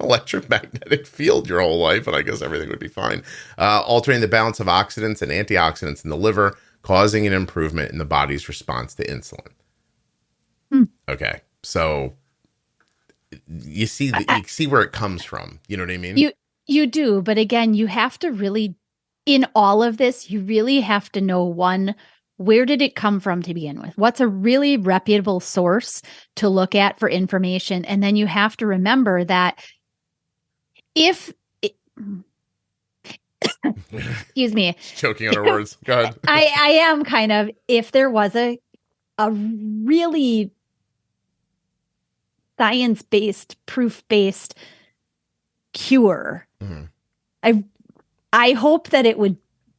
electromagnetic field your whole life, and I guess everything would be fine. Altering the balance of oxidants and antioxidants in the liver, causing an improvement in the body's response to insulin. Okay, so you see where it comes from. You know what I mean? You do, but again, you have to really, in all of this, you really have to know, one, where did it come from to begin with? What's a really reputable source to look at for information? And then you have to remember that excuse me. Choking on her words. Go ahead. I am kind of, if there was a really science-based, proof-based cure, I hope that it would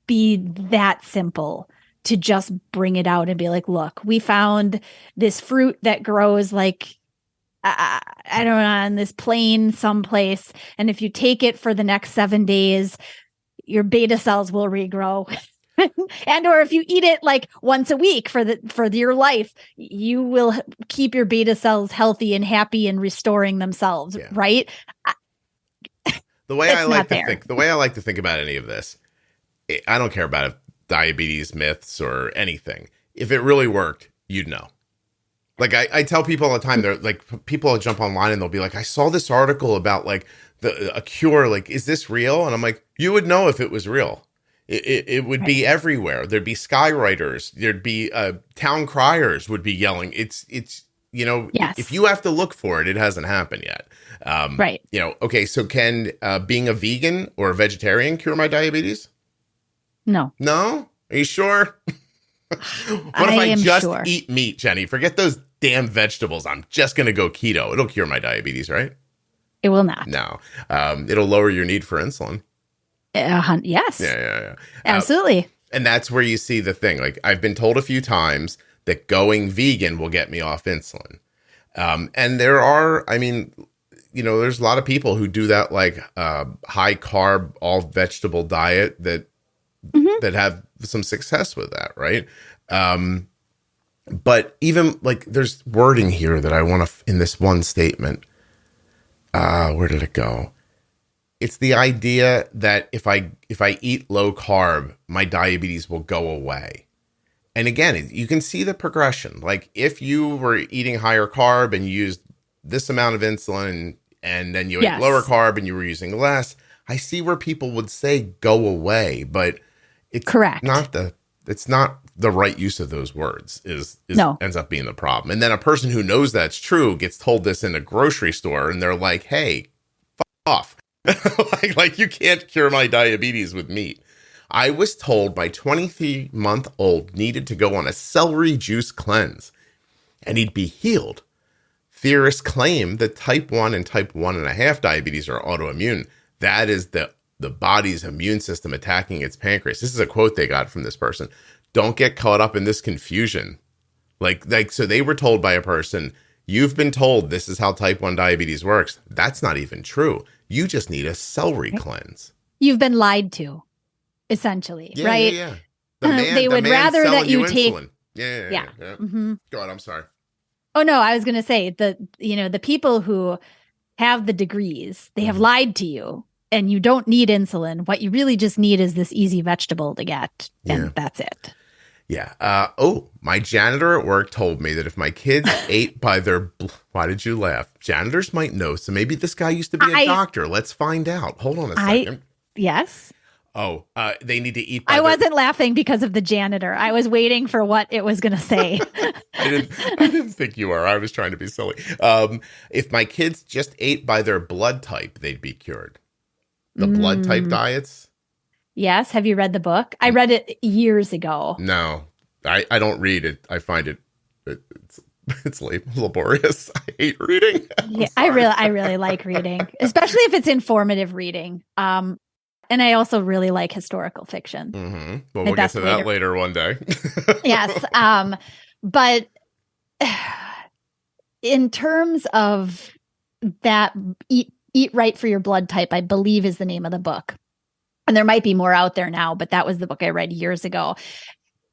be that simple to just bring it out and be like, look, we found this fruit that grows I don't know, on this plain someplace. And if you take it for the next 7 days, your beta cells will regrow. And or if you eat it once a week for your life, you will keep your beta cells healthy and happy and restoring themselves, right? The way I like to think about any of this, I don't care about diabetes myths or anything. If it really worked, you'd know. Like I tell people all the time, they're like, people will jump online and they'll be like, I saw this article about like a cure. Like, is this real? And I'm like, you would know if it was real. It would be everywhere. There'd be skywriters. There'd be town criers would be yelling. It's Yes. if you have to look for it, it hasn't happened yet. Right. Okay. So can being a vegan or a vegetarian cure my diabetes? No. No? Are you sure? What if I just eat meat, Jenny? Forget those damn vegetables. I'm just going to go keto. It'll cure my diabetes, right? It will not. No. It'll lower your need for insulin. Yes. Yeah. Absolutely. And that's where you see the thing. Like, I've been told a few times that going vegan will get me off insulin. And there are, there's a lot of people who do that, like high carb, all vegetable diet that have some success with that, right? But even like there's wording here that I want to, in this one statement, where did it go? It's the idea that if I eat low carb, my diabetes will go away. And again, you can see the progression. Like if you were eating higher carb and you used this amount of insulin and then you ate lower carb and you were using less, I see where people would say go away, but it's it's not the right use of those words ends up being the problem. And then a person who knows that's true gets told this in a grocery store and they're like, hey, fuck off. like you can't cure my diabetes with meat. I was told my 23-month-old needed to go on a celery juice cleanse and he'd be healed. Theorists claim that type 1 and type 1.5 diabetes are autoimmune. That is the body's immune system attacking its pancreas. This is a quote they got from this person. Don't get caught up in this confusion. So they were told by a person, you've been told this is how type 1 diabetes works. That's not even true. You just need a celery cleanse. You've been lied to, essentially, right? Yeah. They would rather that you take insulin. Yeah. Mm-hmm. Go on, I'm sorry. Oh no, I was going to say the people who have the degrees, they have lied to you, and you don't need insulin. What you really just need is this easy vegetable to get, and that's it. Yeah. My janitor at work told me that if my kids ate by their... Why did you laugh? Janitors might know. So maybe this guy used to be a doctor. Let's find out. Hold on a second. Yes. Oh, they need to eat by I wasn't laughing because of the janitor. I was waiting for what it was going to say. I didn't think you were. I was trying to be silly. If my kids just ate by their blood type, they'd be cured. The blood type diets? Yes. Have you read the book? I read it years ago. No, I don't read it. I find it's laborious. I hate reading. Yeah, I really like reading, especially if it's informative reading. And I also really like historical fiction. Mm-hmm. Well, we'll get to that later one day. Yes. But in terms of that, eat right for your blood type, I believe is the name of the book. And there might be more out there now, but that was the book I read years ago.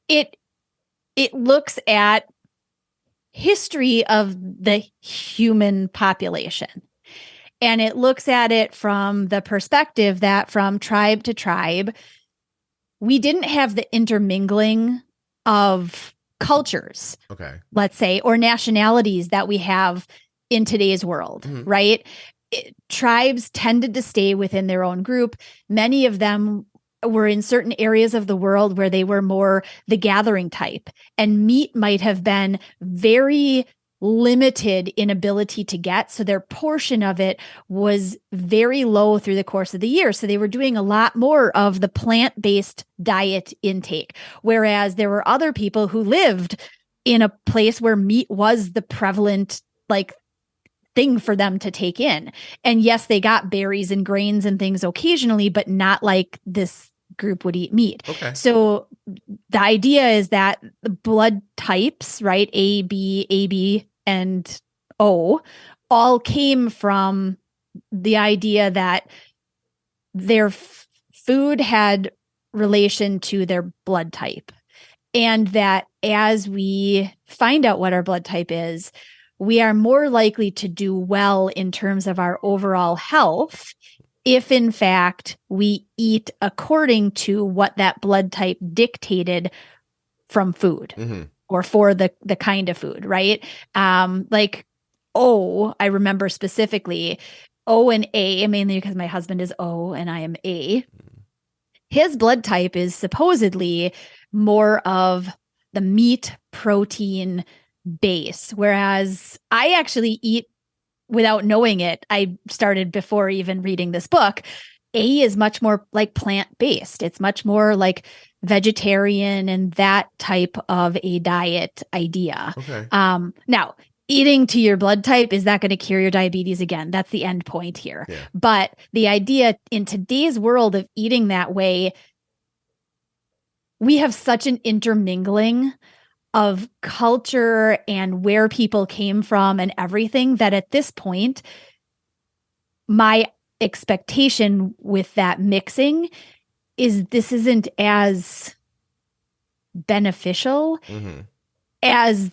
It looks at history of the human population. And it looks at it from the perspective that from tribe to tribe, we didn't have the intermingling of cultures, let's say, or nationalities that we have in today's world, right? Tribes tended to stay within their own group. Many of them were in certain areas of the world where they were more the gathering type, and meat might have been very limited in ability to get. So their portion of it was very low through the course of the year. So they were doing a lot more of the plant-based diet intake. Whereas there were other people who lived in a place where meat was the prevalent, thing for them to take in. And yes, they got berries and grains and things occasionally, but not like this group would eat meat. So the idea is that the blood types, right? A, B, and O all came from the idea that their food had relation to their blood type. And that as we find out what our blood type is, we are more likely to do well in terms of our overall health if, in fact, we eat according to what that blood type dictated from food. or for the kind of food, right? Like O, I remember specifically O and A, mainly because my husband is O and I am A. His blood type is supposedly more of the meat protein base, whereas I actually eat without knowing it. I started before even reading this book. A is much more like plant-based. It's much more like vegetarian and that type of a diet idea. Okay. Now, eating to your blood type is not going to cure your diabetes again. That's the end point here. Yeah. But the idea in today's world of eating that way, we have such an intermingling of culture and where people came from and everything that at this point, my expectation with that mixing is this isn't as beneficial as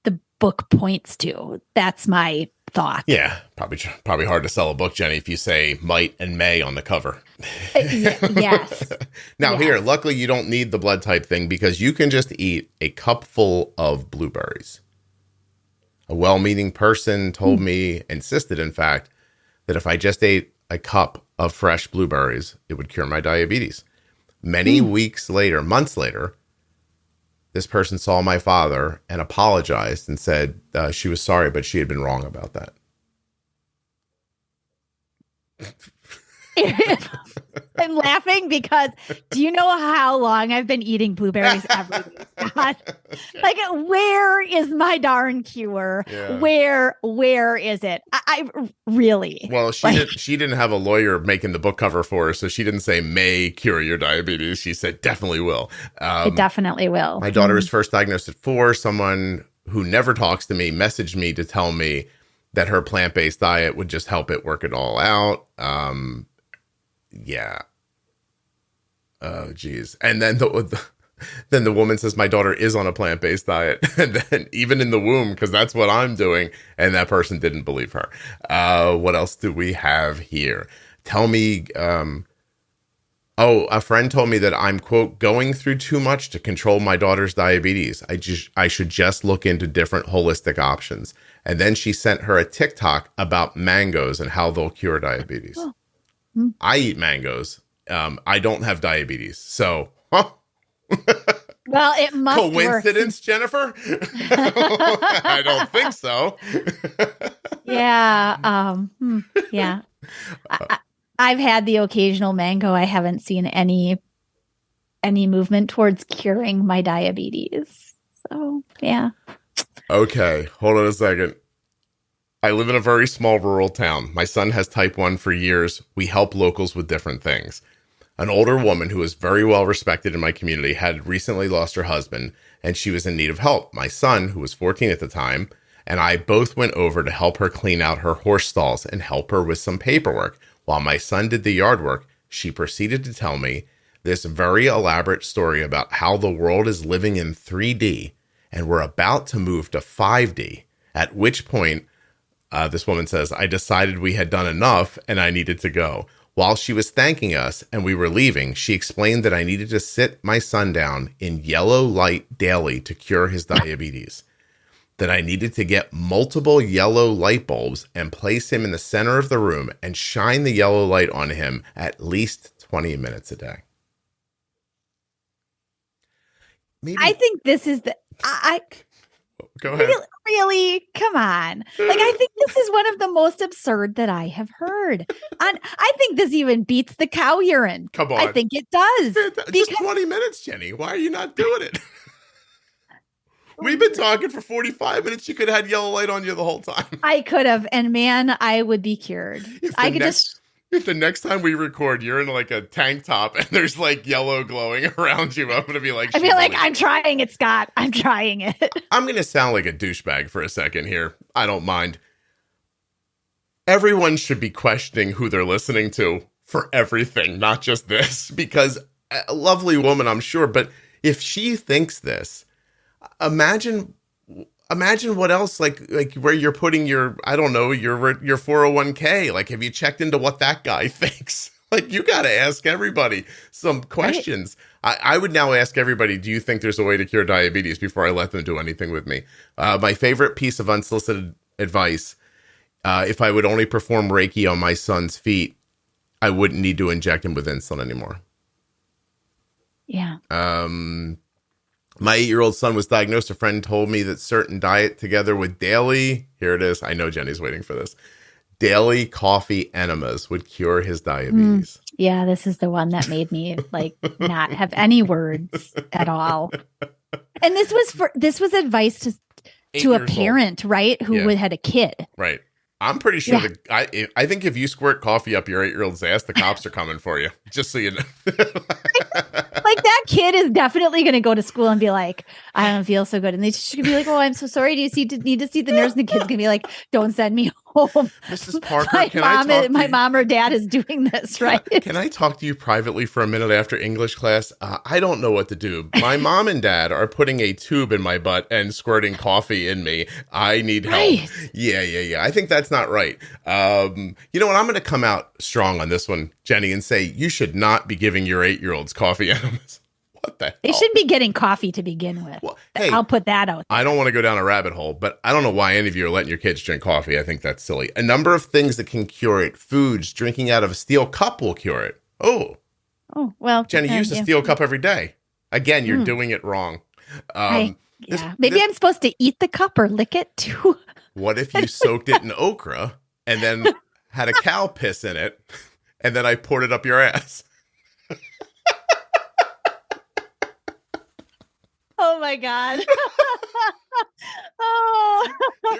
the book points to. That's my thought. Yeah, probably hard to sell a book, Jenny, if you say might and may on the cover. Yes. Now yes. Here, luckily you don't need the blood type thing because you can just eat a cupful of blueberries. A well-meaning person told me, insisted in fact, that if I just ate a cup of fresh blueberries, it would cure my diabetes. Many weeks later, months later, this person saw my father and apologized and said she was sorry, but she had been wrong about that. I'm laughing because do you know how long I've been eating blueberries every week, Scott? Like, where is my darn cure? Yeah. Where is it? I really. Well, she didn't have a lawyer making the book cover for her, so she didn't say may cure your diabetes. She said definitely will. It definitely will. My daughter was first diagnosed at 4. Someone who never talks to me messaged me to tell me that her plant-based diet would just help it work it all out. Yeah. Oh, geez. And then then the woman says my daughter is on a plant-based diet, and then even in the womb, because that's what I'm doing, and that person didn't believe her. What else do we have here? Tell me. A friend told me that I'm, quote, going through too much to control my daughter's diabetes. I should just look into different holistic options. And then she sent her a TikTok about mangoes and how they'll cure diabetes. Oh. I eat mangoes. I don't have diabetes. So, well, it must coincidence, Jennifer? I don't think so. Yeah. Yeah. I've had the occasional mango. I haven't seen any movement towards curing my diabetes. So, yeah. Okay, hold on a second. I live in a very small rural town. My son has type 1 for years. We help locals with different things. An older woman who is very well respected in my community had recently lost her husband, and she was in need of help. My son, who was 14 at the time, and I both went over to help her clean out her horse stalls and help her with some paperwork. While my son did the yard work, she proceeded to tell me this very elaborate story about how the world is living in 3D and we're about to move to 5D, at which point, this woman says, I decided we had done enough and I needed to go. While she was thanking us and we were leaving, she explained that I needed to sit my son down in yellow light daily to cure his diabetes. That I needed to get multiple yellow light bulbs and place him in the center of the room and shine the yellow light on him at least 20 minutes a day. Maybe. I think this is Go ahead. Really? Come on. Like, I think this is one of the most absurd that I have heard. And I think this even beats the cow urine. Come on. I think it does. Just 20 minutes, Jenny. Why are you not doing it? We've been talking for 45 minutes. You could have had yellow light on you the whole time. I could have. And man, I would be cured. If the next time we record, you're in like a tank top and there's like yellow glowing around you, I'm going to be like, I'm trying it, Scott. I'm trying it. I'm going to sound like a douchebag for a second here. I don't mind. Everyone should be questioning who they're listening to for everything, not just this, because a lovely woman, I'm sure. But if she thinks this, imagine what else, like where you're putting your, I don't know, your 401k. Like, have you checked into what that guy thinks? Like, you got to ask everybody some questions. I would now ask everybody, do you think there's a way to cure diabetes before I let them do anything with me? My favorite piece of unsolicited advice, if I would only perform Reiki on my son's feet, I wouldn't need to inject him with insulin anymore. Yeah. My 8-year-old son was diagnosed. A friend told me that certain diet together with daily, here it is. I know Jenny's waiting for this. Daily coffee enemas would cure his diabetes. Yeah, this is the one that made me like not have any words at all. And this was advice to a parent, right? Who had a kid. Right. I'm pretty sure I think if you squirt coffee up your 8-year-old's ass, the cops are coming for you. Just so you know. Like that kid is definitely going to go to school and be like, I don't feel so good. And they just going to be like, oh, I'm so sorry. Do you need to see the nurse? And the kid's going to be like, don't send me home. Mrs. Parker, my mom or dad is doing this, right? Can I talk to you privately for a minute after English class? I don't know what to do. My mom and dad are putting a tube in my butt and squirting coffee in me. I need help. Right. Yeah. I think that's not right. You know what? I'm going to come out strong on this one, Jenny, and say you should not be giving your 8-year-olds coffee enemas. What the hell? They shouldn't be getting coffee to begin with. Well, hey, I'll put that out there. I don't want to go down a rabbit hole, but I don't know why any of you are letting your kids drink coffee. I think that's silly. A number of things that can cure it. Foods, drinking out of a steel cup will cure it. Oh, well. Jenny, use a steel cup every day. Again, you're doing it wrong. Maybe I'm supposed to eat the cup or lick it too. What if you soaked it in okra and then had a cow piss in it and then I poured it up your ass? Oh my God. You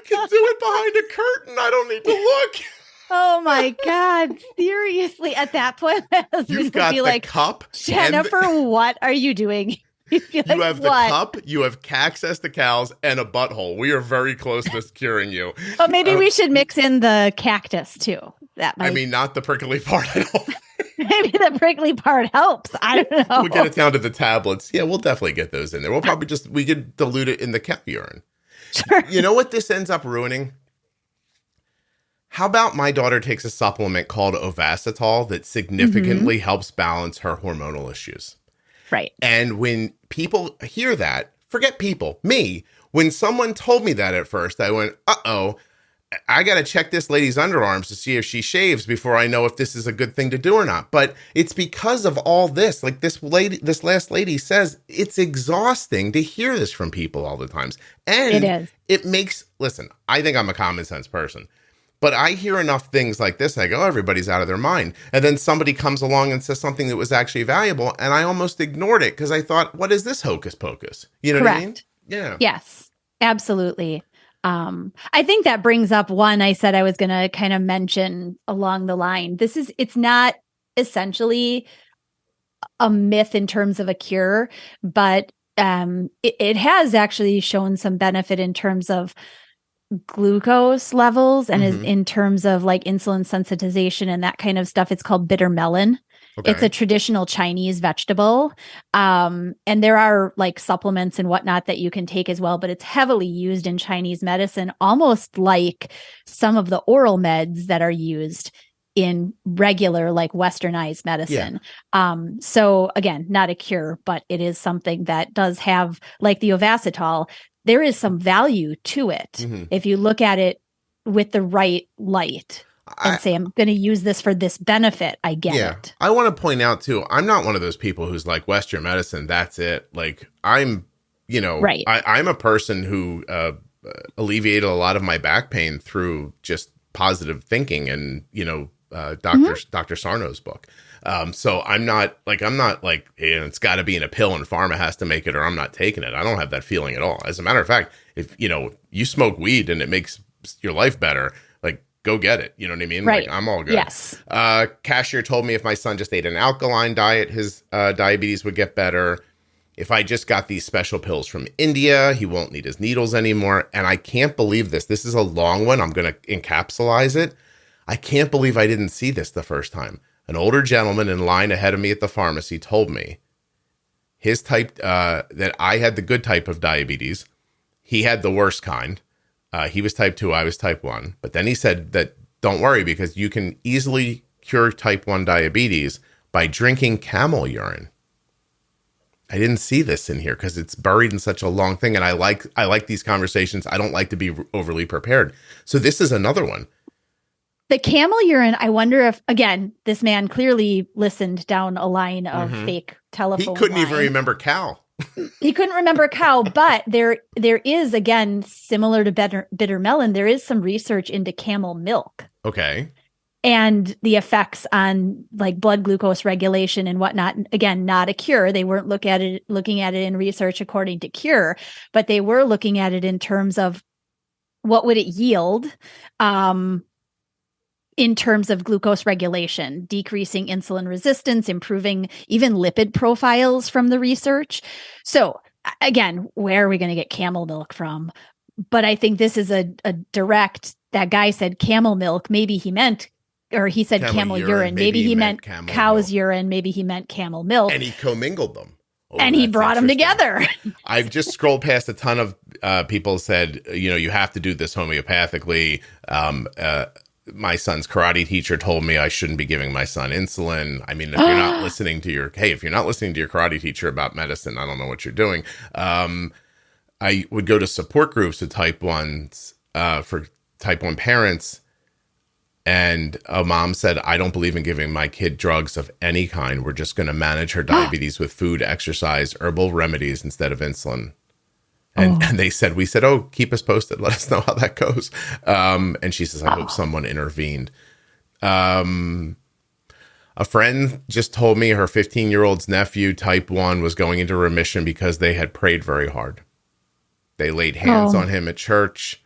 can do it behind a curtain. I don't need to look. Oh my God. Seriously. At that point, my husband you've got would be the like, cup. Jennifer, what are you doing? You have the cup, you have access to cows, and a butthole. We are very close to curing you. Oh, maybe we should mix in the cactus too. That might... I mean, not the prickly part at all. Maybe the prickly part helps. I don't know. We'll get it down to the tablets. Yeah, we'll definitely get those in there. We'll probably we could dilute it in the cow urine. Sure. You know what this ends up ruining? How about my daughter takes a supplement called Ovasitol that significantly helps balance her hormonal issues? Right. And when people hear that, forget people, me, when someone told me that at first, I went, uh-oh, I got to check this lady's underarms to see if she shaves before I know if this is a good thing to do or not. But it's because of all this. Like this last lady says, it's exhausting to hear this from people all the times. And it is. It makes, listen, I think I'm a common sense person. But I hear enough things like this, I go, oh, everybody's out of their mind. And then somebody comes along and says something that was actually valuable, and I almost ignored it because I thought, what is this hocus pocus? You know Correct. What I mean? Yeah. Yes, absolutely. I think that brings up one I said I was going to kind of mention along the line. It's not essentially a myth in terms of a cure, but it has actually shown some benefit in terms of glucose levels and is in terms of like insulin sensitization and that kind of stuff. It's called bitter melon. Okay. It's a traditional Chinese vegetable. And there are like supplements and whatnot that you can take as well, but it's heavily used in Chinese medicine, almost like some of the oral meds that are used in regular, like westernized medicine. Yeah. So again, not a cure, but it is something that does have, like the Ovasitol, there is some value to it. If you look at it with the right light and say, I'm going to use this for this benefit, I get it. I want to point out too, I'm not one of those people who's like Western medicine, that's it. Like I'm, right. I'm a person who alleviated a lot of my back pain through just positive thinking and, Dr. Sarno's book. So I'm not like, it's got to be in a pill and pharma has to make it or I'm not taking it. I don't have that feeling at all. As a matter of fact, if, you smoke weed and it makes your life better, like go get it. You know what I mean? Right. Like I'm all good. Yes. Cashier told me if my son just ate an alkaline diet, his diabetes would get better. If I just got these special pills from India, he won't need his needles anymore. And I can't believe this. This is a long one. I'm going to encapsulize it. I can't believe I didn't see this the first time. An older gentleman in line ahead of me at the pharmacy told me his type, that I had the good type of diabetes. He had the worst kind. He was type 2, I was type 1. But then he said that don't worry because you can easily cure type 1 diabetes by drinking camel urine. I didn't see this in here because it's buried in such a long thing. And I like these conversations. I don't like to be overly prepared. So this is another one. The camel urine, I wonder if, again, this man clearly listened down a line of fake telephone He couldn't line. even remember cow. He couldn't remember cow, but there is, again, similar to bitter melon, there is some research into camel milk. Okay. And the effects on like blood glucose regulation and whatnot. Again, not a cure. They weren't looking at it in research according to cure, but they were looking at it in terms of what would it yield in terms of glucose regulation, decreasing insulin resistance, improving even lipid profiles from the research. So again, where are we going to get camel milk from? But I think this is a direct, that guy said camel milk. Maybe he meant, or he said camel urine. Maybe he meant cow's urine. Maybe he meant camel milk. And he commingled them. Oh, and he brought them together. I've just scrolled past a ton of people said, you have to do this homeopathically. My son's karate teacher told me I shouldn't be giving my son insulin. I mean, if you're not listening to your karate teacher about medicine, I don't know what you're doing. I would go to support groups with type 1s for type 1 parents. And a mom said, I don't believe in giving my kid drugs of any kind. We're just going to manage her diabetes with food, exercise, herbal remedies instead of insulin. And we said, oh, keep us posted. Let us know how that goes. And she says, I hope someone intervened. A friend just told me her 15-year-old's nephew, type 1, was going into remission because they had prayed very hard. They laid hands on him at church.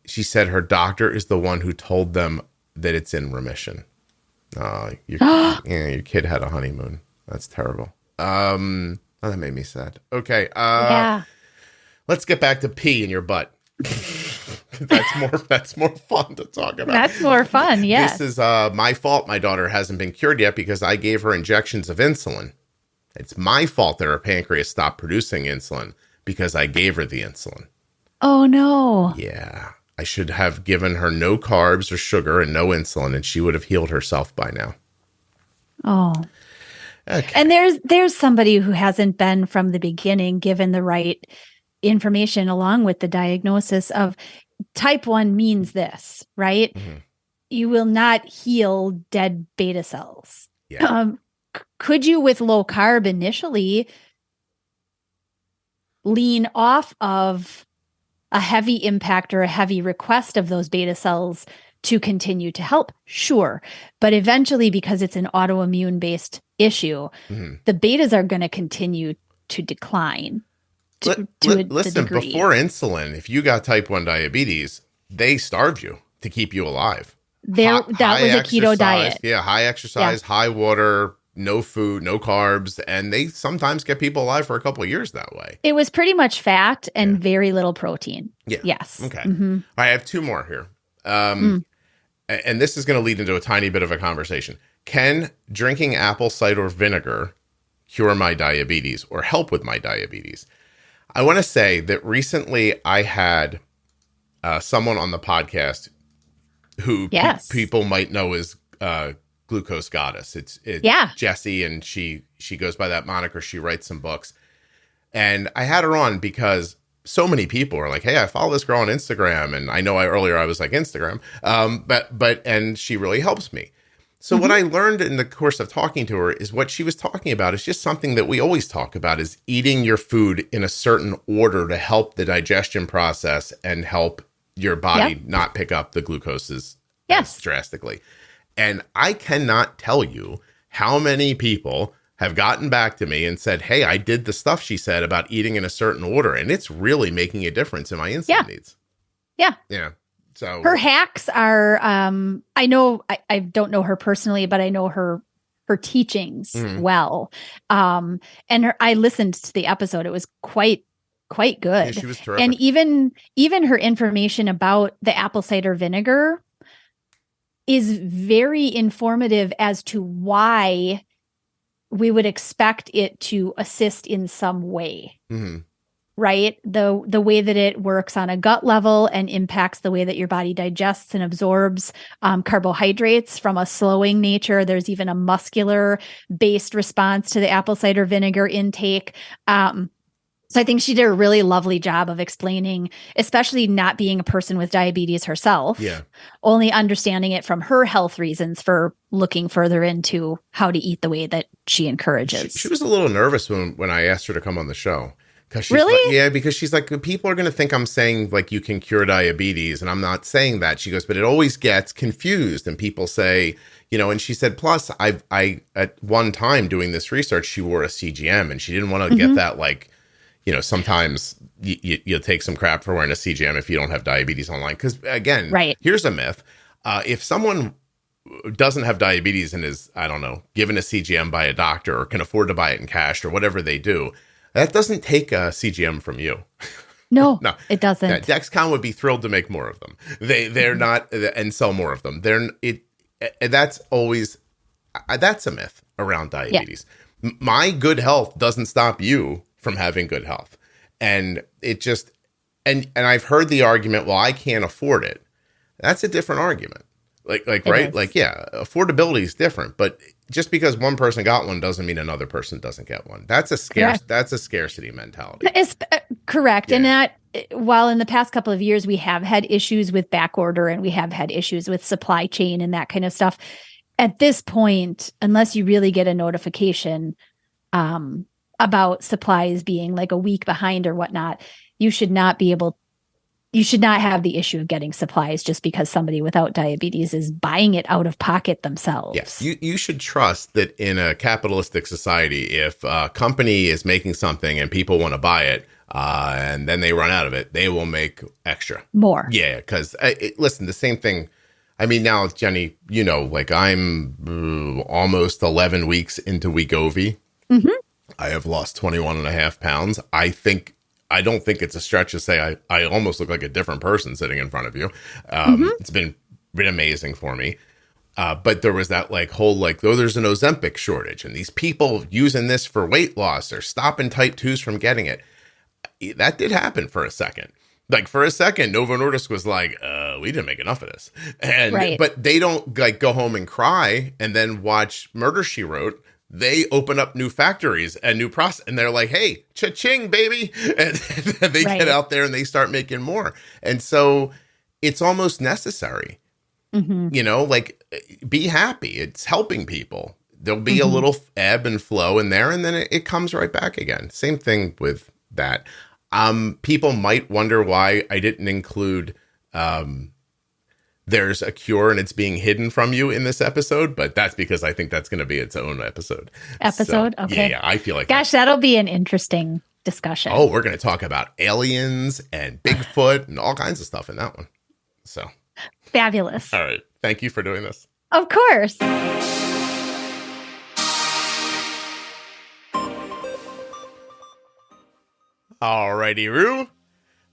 She said her doctor is the one who told them that it's in remission. Your kid had a honeymoon. That's terrible. Oh, that made me sad. Okay. Let's get back to pee in your butt. That's more fun to talk about. That's more fun, yes. This is my fault my daughter hasn't been cured yet because I gave her injections of insulin. It's my fault that her pancreas stopped producing insulin because I gave her the insulin. Oh, no. Yeah. I should have given her no carbs or sugar and no insulin, and she would have healed herself by now. Oh. Okay. And there's somebody who hasn't been from the beginning given the right information along with the diagnosis of type 1 means this, right? Mm-hmm. You will not heal dead beta cells. Yeah. Could you, with low carb initially, lean off of a heavy impact or a heavy request of those beta cells to continue to help? Sure. But eventually, because it's an autoimmune based issue, the betas are going to continue to decline to a degree. Before insulin, if you got type 1 diabetes, they starved you to keep you alive. That was a keto diet. Yeah, high exercise, high water, no food, no carbs, and they sometimes get people alive for a couple of years that way. It was pretty much fat and very little protein. Yeah. Yes. Okay. Mm-hmm. All right, I have two more here. And this is going to lead into a tiny bit of a conversation. Can drinking apple cider vinegar cure my diabetes or help with my diabetes? I want to say that recently I had someone on the podcast who people might know as Glucose Goddess. It's Jessie, and she goes by that moniker. She writes some books. And I had her on because so many people are like, hey, I follow this girl on Instagram. And I know earlier I was like Instagram, and she really helps me. So what I learned in the course of talking to her is what she was talking about is just something that we always talk about, is eating your food in a certain order to help the digestion process and help your body not pick up the glucoses drastically. And I cannot tell you how many people have gotten back to me and said, hey, I did the stuff she said about eating in a certain order, and it's really making a difference in my insulin needs. Yeah. Yeah. So her hacks are, I know, I don't know her personally, but I know her teachings well. And I listened to the episode. It was quite good. Yeah, she was terrific. And even her information about the apple cider vinegar is very informative as to why we would expect it to assist in some way. right? The way that it works on a gut level and impacts the way that your body digests and absorbs carbohydrates from a slowing nature. There's even a muscular based response to the apple cider vinegar intake. So I think she did a really lovely job of explaining, especially not being a person with diabetes herself, only understanding it from her health reasons for looking further into how to eat the way that she encourages. She was a little nervous when I asked her to come on the show. Really? Because she's like, people are going to think I'm saying like you can cure diabetes, and I'm not saying that. She goes, but it always gets confused, and people say, and she said, plus I at one time doing this research, she wore a CGM, and she didn't want to get that like, sometimes you'll take some crap for wearing a CGM if you don't have diabetes online. Because again, here's a myth. If someone doesn't have diabetes and is, I don't know, given a CGM by a doctor or can afford to buy it in cash or whatever they do, that doesn't take a CGM from you. No, it doesn't. Dexcom would be thrilled to make more of them. They're not, and sell more of them. That's always, that's a myth around diabetes. Yeah. My good health doesn't stop you from having good health. And it just, and I've heard the argument, well, I can't afford it. That's a different argument. Like, right? Like, yeah, affordability is different, but just because one person got one doesn't mean another person doesn't get one. That's a scarcity mentality. It's correct. Yeah. And that, while in the past couple of years, we have had issues with back order and we have had issues with supply chain and that kind of stuff. At this point, unless you really get a notification, about supplies being like a week behind or whatnot, you should not have the issue of getting supplies just because somebody without diabetes is buying it out of pocket themselves. Yes, you should trust that in a capitalistic society, if a company is making something and people want to buy it, and then they run out of it, they will make extra. More. Yeah, because listen, the same thing. I mean, now, Jenny, like I'm almost 11 weeks into Wegovy. Mm-hmm. I have lost 21 and a half pounds. I don't think it's a stretch to say I almost look like a different person sitting in front of you. It's been amazing for me. But there was that there's an Ozempic shortage and these people using this for weight loss or stopping type 2s from getting it. That did happen for a second. Like for a second, Novo Nordisk was like, we didn't make enough of this. And but they don't like go home and cry and then watch Murder, She Wrote. They open up new factories and new process, and they're like, hey, cha-ching, baby. And they get out there and they start making more. And so it's almost necessary, be happy. It's helping people. There'll be a little ebb and flow in there, and then it comes right back again. Same thing with that. People might wonder why I didn't include, there's a cure and it's being hidden from you in this episode, but that's because I think that's going to be its own episode. So, okay. Yeah, I feel like that'll be an interesting discussion. Oh, we're going to talk about aliens and Bigfoot and all kinds of stuff in that one. So fabulous. All right. Thank you for doing this. Of course. All righty, Roo.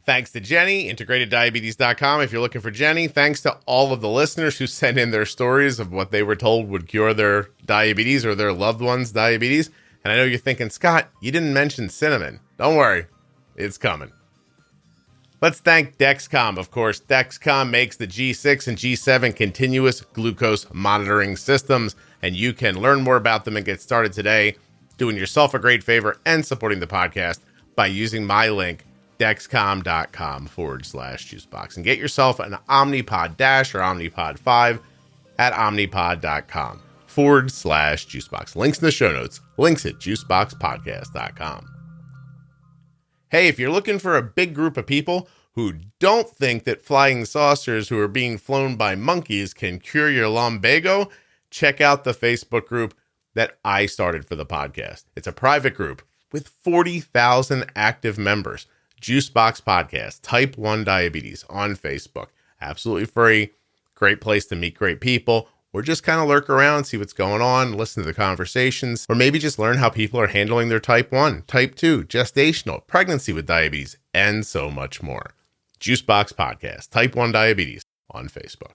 Thanks to Jenny, integrateddiabetes.com. If you're looking for Jenny, thanks to all of the listeners who sent in their stories of what they were told would cure their diabetes or their loved ones' diabetes. And I know you're thinking, Scott, you didn't mention cinnamon. Don't worry, it's coming. Let's thank Dexcom, of course. Dexcom makes the G6 and G7 continuous glucose monitoring systems, and you can learn more about them and get started today, doing yourself a great favor and supporting the podcast by using my link, dexcom.com/juicebox, and get yourself an Omnipod DASH or Omnipod 5 at omnipod.com/juicebox. Links in the show notes. Links at juiceboxpodcast.com. Hey, if you're looking for a big group of people who don't think that flying saucers who are being flown by monkeys can cure your lumbago, check out the Facebook group that I started for the podcast. It's a private group with 40,000 active members. Juicebox Podcast, Type 1 Diabetes on Facebook. Absolutely free. Great place to meet great people, or just kind of lurk around, see what's going on, listen to the conversations, or maybe just learn how people are handling their type 1, type 2, gestational, pregnancy with diabetes, and so much more. Juicebox Podcast, Type 1 Diabetes on Facebook.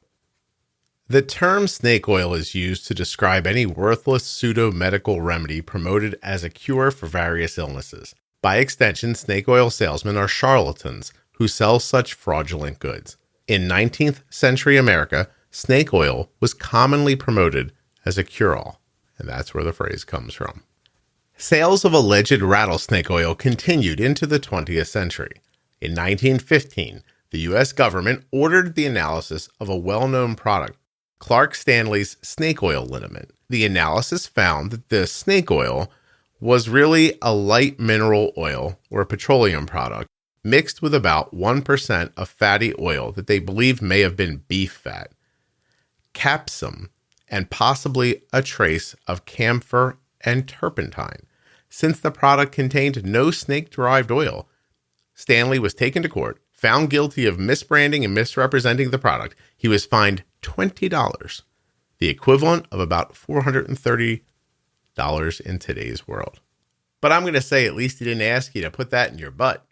The term snake oil is used to describe any worthless pseudo-medical remedy promoted as a cure for various illnesses. By extension, snake oil salesmen are charlatans who sell such fraudulent goods. In 19th century America, snake oil was commonly promoted as a cure-all, and that's where the phrase comes from. Sales of alleged rattlesnake oil continued into the 20th century. In 1915, the U.S. government ordered the analysis of a well-known product, Clark Stanley's snake oil liniment. The analysis found that the snake oil was really a light mineral oil or petroleum product mixed with about 1% of fatty oil that they believed may have been beef fat, capsicum, and possibly a trace of camphor and turpentine. Since the product contained no snake-derived oil, Stanley was taken to court, found guilty of misbranding and misrepresenting the product. He was fined $20, the equivalent of about $430 in today's world. But I'm going to say at least he didn't ask you to put that in your butt.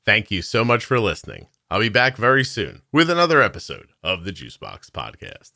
Thank you so much for listening. I'll be back very soon with another episode of the Juicebox Podcast.